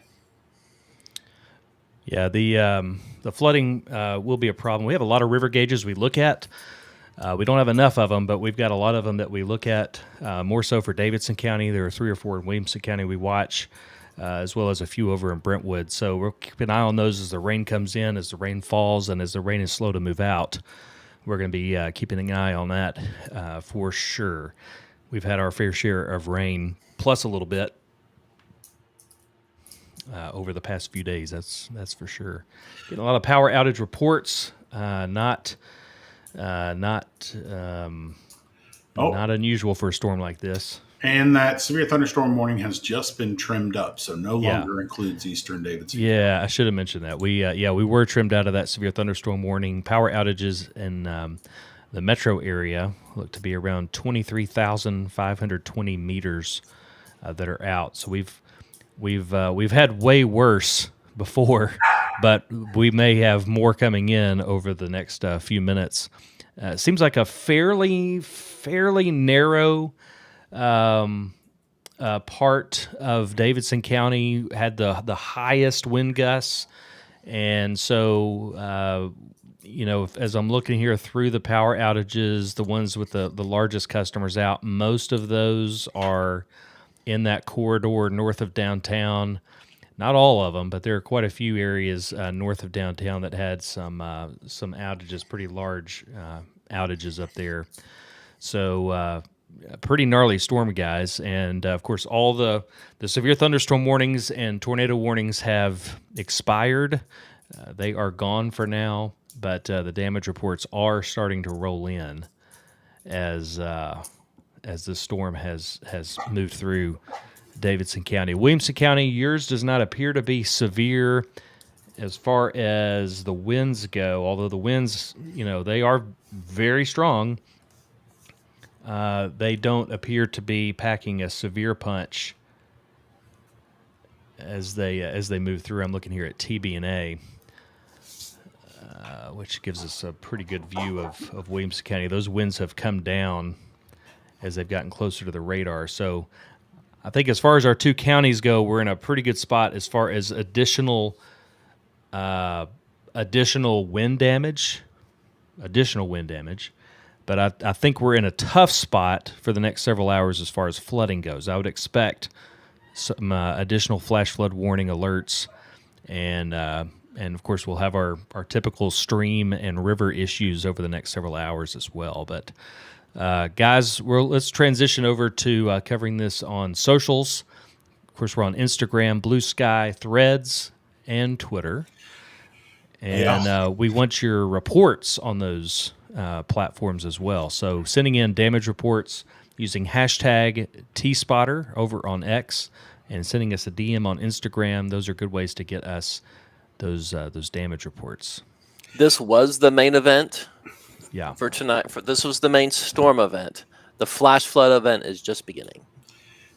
Yeah, the flooding will be a problem. We have a lot of river gauges we look at. We don't have enough of them, but we've got a lot of them that we look at, more so for Davidson County. There are 3 or 4 in Williamson County we watch, as well as a few over in Brentwood. So we'll keep an eye on those as the rain comes in, as the rain falls, and as the rain is slow to move out. We're going to be keeping an eye on that for sure. We've had our fair share of rain, plus a little bit. over the past few days. That's for sure. Getting a lot of power outage reports. Not unusual for a storm like this. And that severe thunderstorm warning has just been trimmed up, so no Yeah. longer includes Eastern Davidson. Yeah, I should have mentioned that. We were trimmed out of that severe thunderstorm warning. Power outages in the metro area look to be around 23,520 meters that are out. So we've had way worse before, but we may have more coming in over the next few minutes. It seems like a fairly narrow part of Davidson County had the highest wind gusts, and so as I'm looking here through the power outages, the ones with the largest customers out, most of those are in that corridor north of downtown. Not all of them, but there are quite a few areas north of downtown that had some outages, pretty large outages up there. So pretty gnarly storm, guys. And, of course, all the severe thunderstorm warnings and tornado warnings have expired. They are gone for now, but the damage reports are starting to roll in as the storm has moved through Davidson County. Williamson County, yours does not appear to be severe as far as the winds go, although the winds, they are very strong. They don't appear to be packing a severe punch as they move through. I'm looking here at TBNA, which gives us a pretty good view of Williamson County. Those winds have come down as they've gotten closer to the radar. So I think as far as our two counties go, we're in a pretty good spot as far as additional wind damage. But I think we're in a tough spot for the next several hours as far as flooding goes. I would expect some additional flash flood warning alerts, and of course we'll have our typical stream and river issues over the next several hours as well. But guys, let's transition over to covering this on socials. Of course, we're on Instagram, Blue Sky, Threads, and Twitter. And we want your reports on those platforms as well. So sending in damage reports using hashtag TSpotter over on X and sending us a DM on Instagram. Those are good ways to get us those damage reports. This was the main event for tonight. This was the main storm event. The flash flood event is just beginning.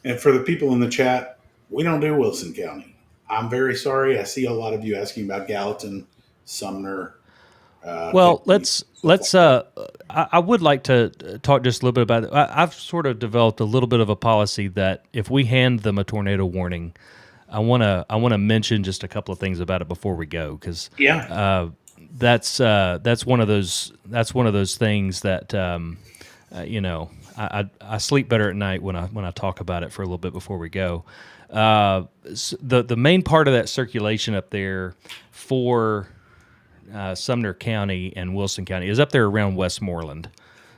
And for the people in the chat, we don't do Wilson County. I'm very sorry. I see a lot of you asking about Gallatin, Sumner. Well, let's. I would like to talk just a little bit about it. I've sort of developed a little bit of a policy that if we hand them a tornado warning, I want to mention just a couple of things about it before we go, because that's one of those things that I sleep better at night when I talk about it for a little bit before we go. The main part of that circulation up there for Sumner County and Wilson County is up there around Westmoreland.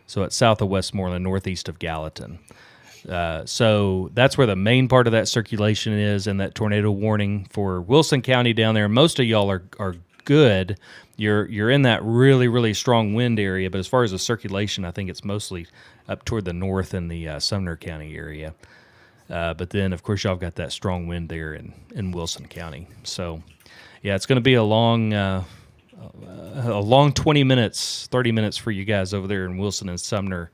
So it's south of Westmoreland, northeast of Gallatin. So that's where the main part of that circulation is, and that tornado warning for Wilson County down there. Most of y'all are good. You're in that really, really strong wind area, but as far as the circulation, I think it's mostly up toward the north in the Sumner County area. But then, of course, y'all got that strong wind there in Wilson County. So, yeah, it's going to be a long 20 minutes, 30 minutes for you guys over there in Wilson and Sumner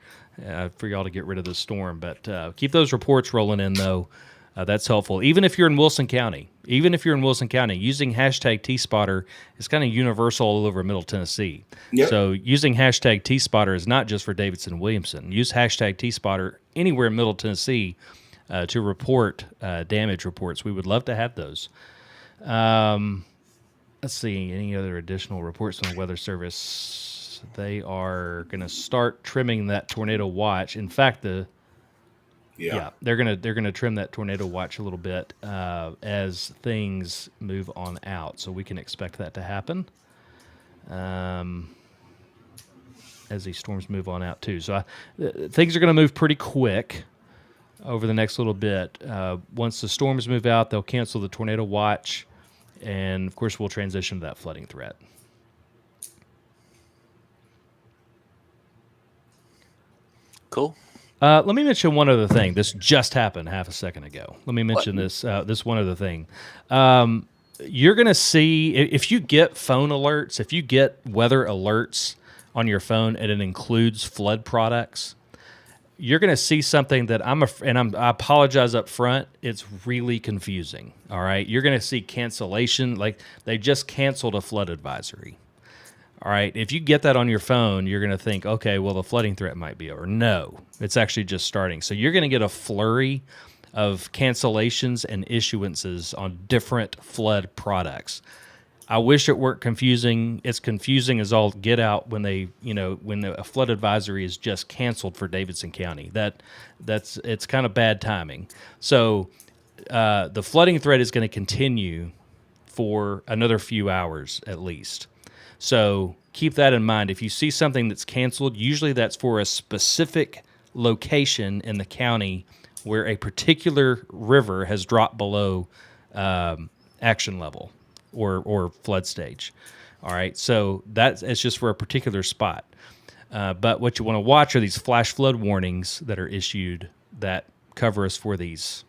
for y'all to get rid of the storm. But keep those reports rolling in, though. That's helpful. Even if you're in Wilson County, using hashtag TSpotter is kind of universal all over Middle Tennessee. Yep. So using hashtag TSpotter is not just for Davidson and Williamson. Use hashtag TSpotter anywhere in Middle Tennessee to report damage reports. We would love to have those. Let's see, any other additional reports from the Weather Service? They are going to start trimming that tornado watch. In fact, they're gonna trim that tornado watch a little bit as things move on out. So we can expect that to happen as these storms move on out too. So things are going to move pretty quick over the next little bit. Once the storms move out, they'll cancel the tornado watch, and of course, we'll transition to that flooding threat. Cool. Let me mention one other thing. This just happened half a second ago. Let me mention this one other thing. You're going to see, if you get phone alerts, if you get weather alerts on your phone and it includes flood products, you're going to see something that I apologize up front. It's really confusing. All right. You're going to see cancellation. Like they just canceled a flood advisory. All right. If you get that on your phone, you're going to think, okay, well, the flooding threat might be over. No, it's actually just starting. So you're going to get a flurry of cancellations and issuances on different flood products. I wish it weren't confusing. It's confusing as all get out when a flood advisory is just canceled for Davidson County. It's kind of bad timing. So the flooding threat is going to continue for another few hours at least. So keep that in mind. If you see something that's canceled, usually that's for a specific location in the county where a particular river has dropped below action level or flood stage. All right, so it's just for a particular spot. But what you want to watch are these flash flood warnings that are issued that cover us for these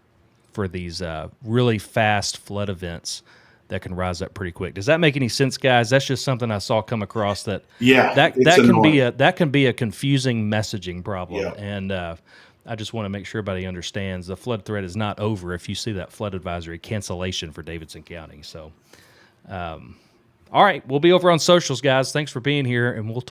really fast flood events that can rise up pretty quick. Does that make any sense, guys? That's just something I saw come across that that can be a confusing messaging problem. Yeah. And I just want to make sure everybody understands the flood threat is not over if you see that flood advisory cancellation for Davidson County. So, all right, we'll be over on socials, guys. Thanks for being here, and we'll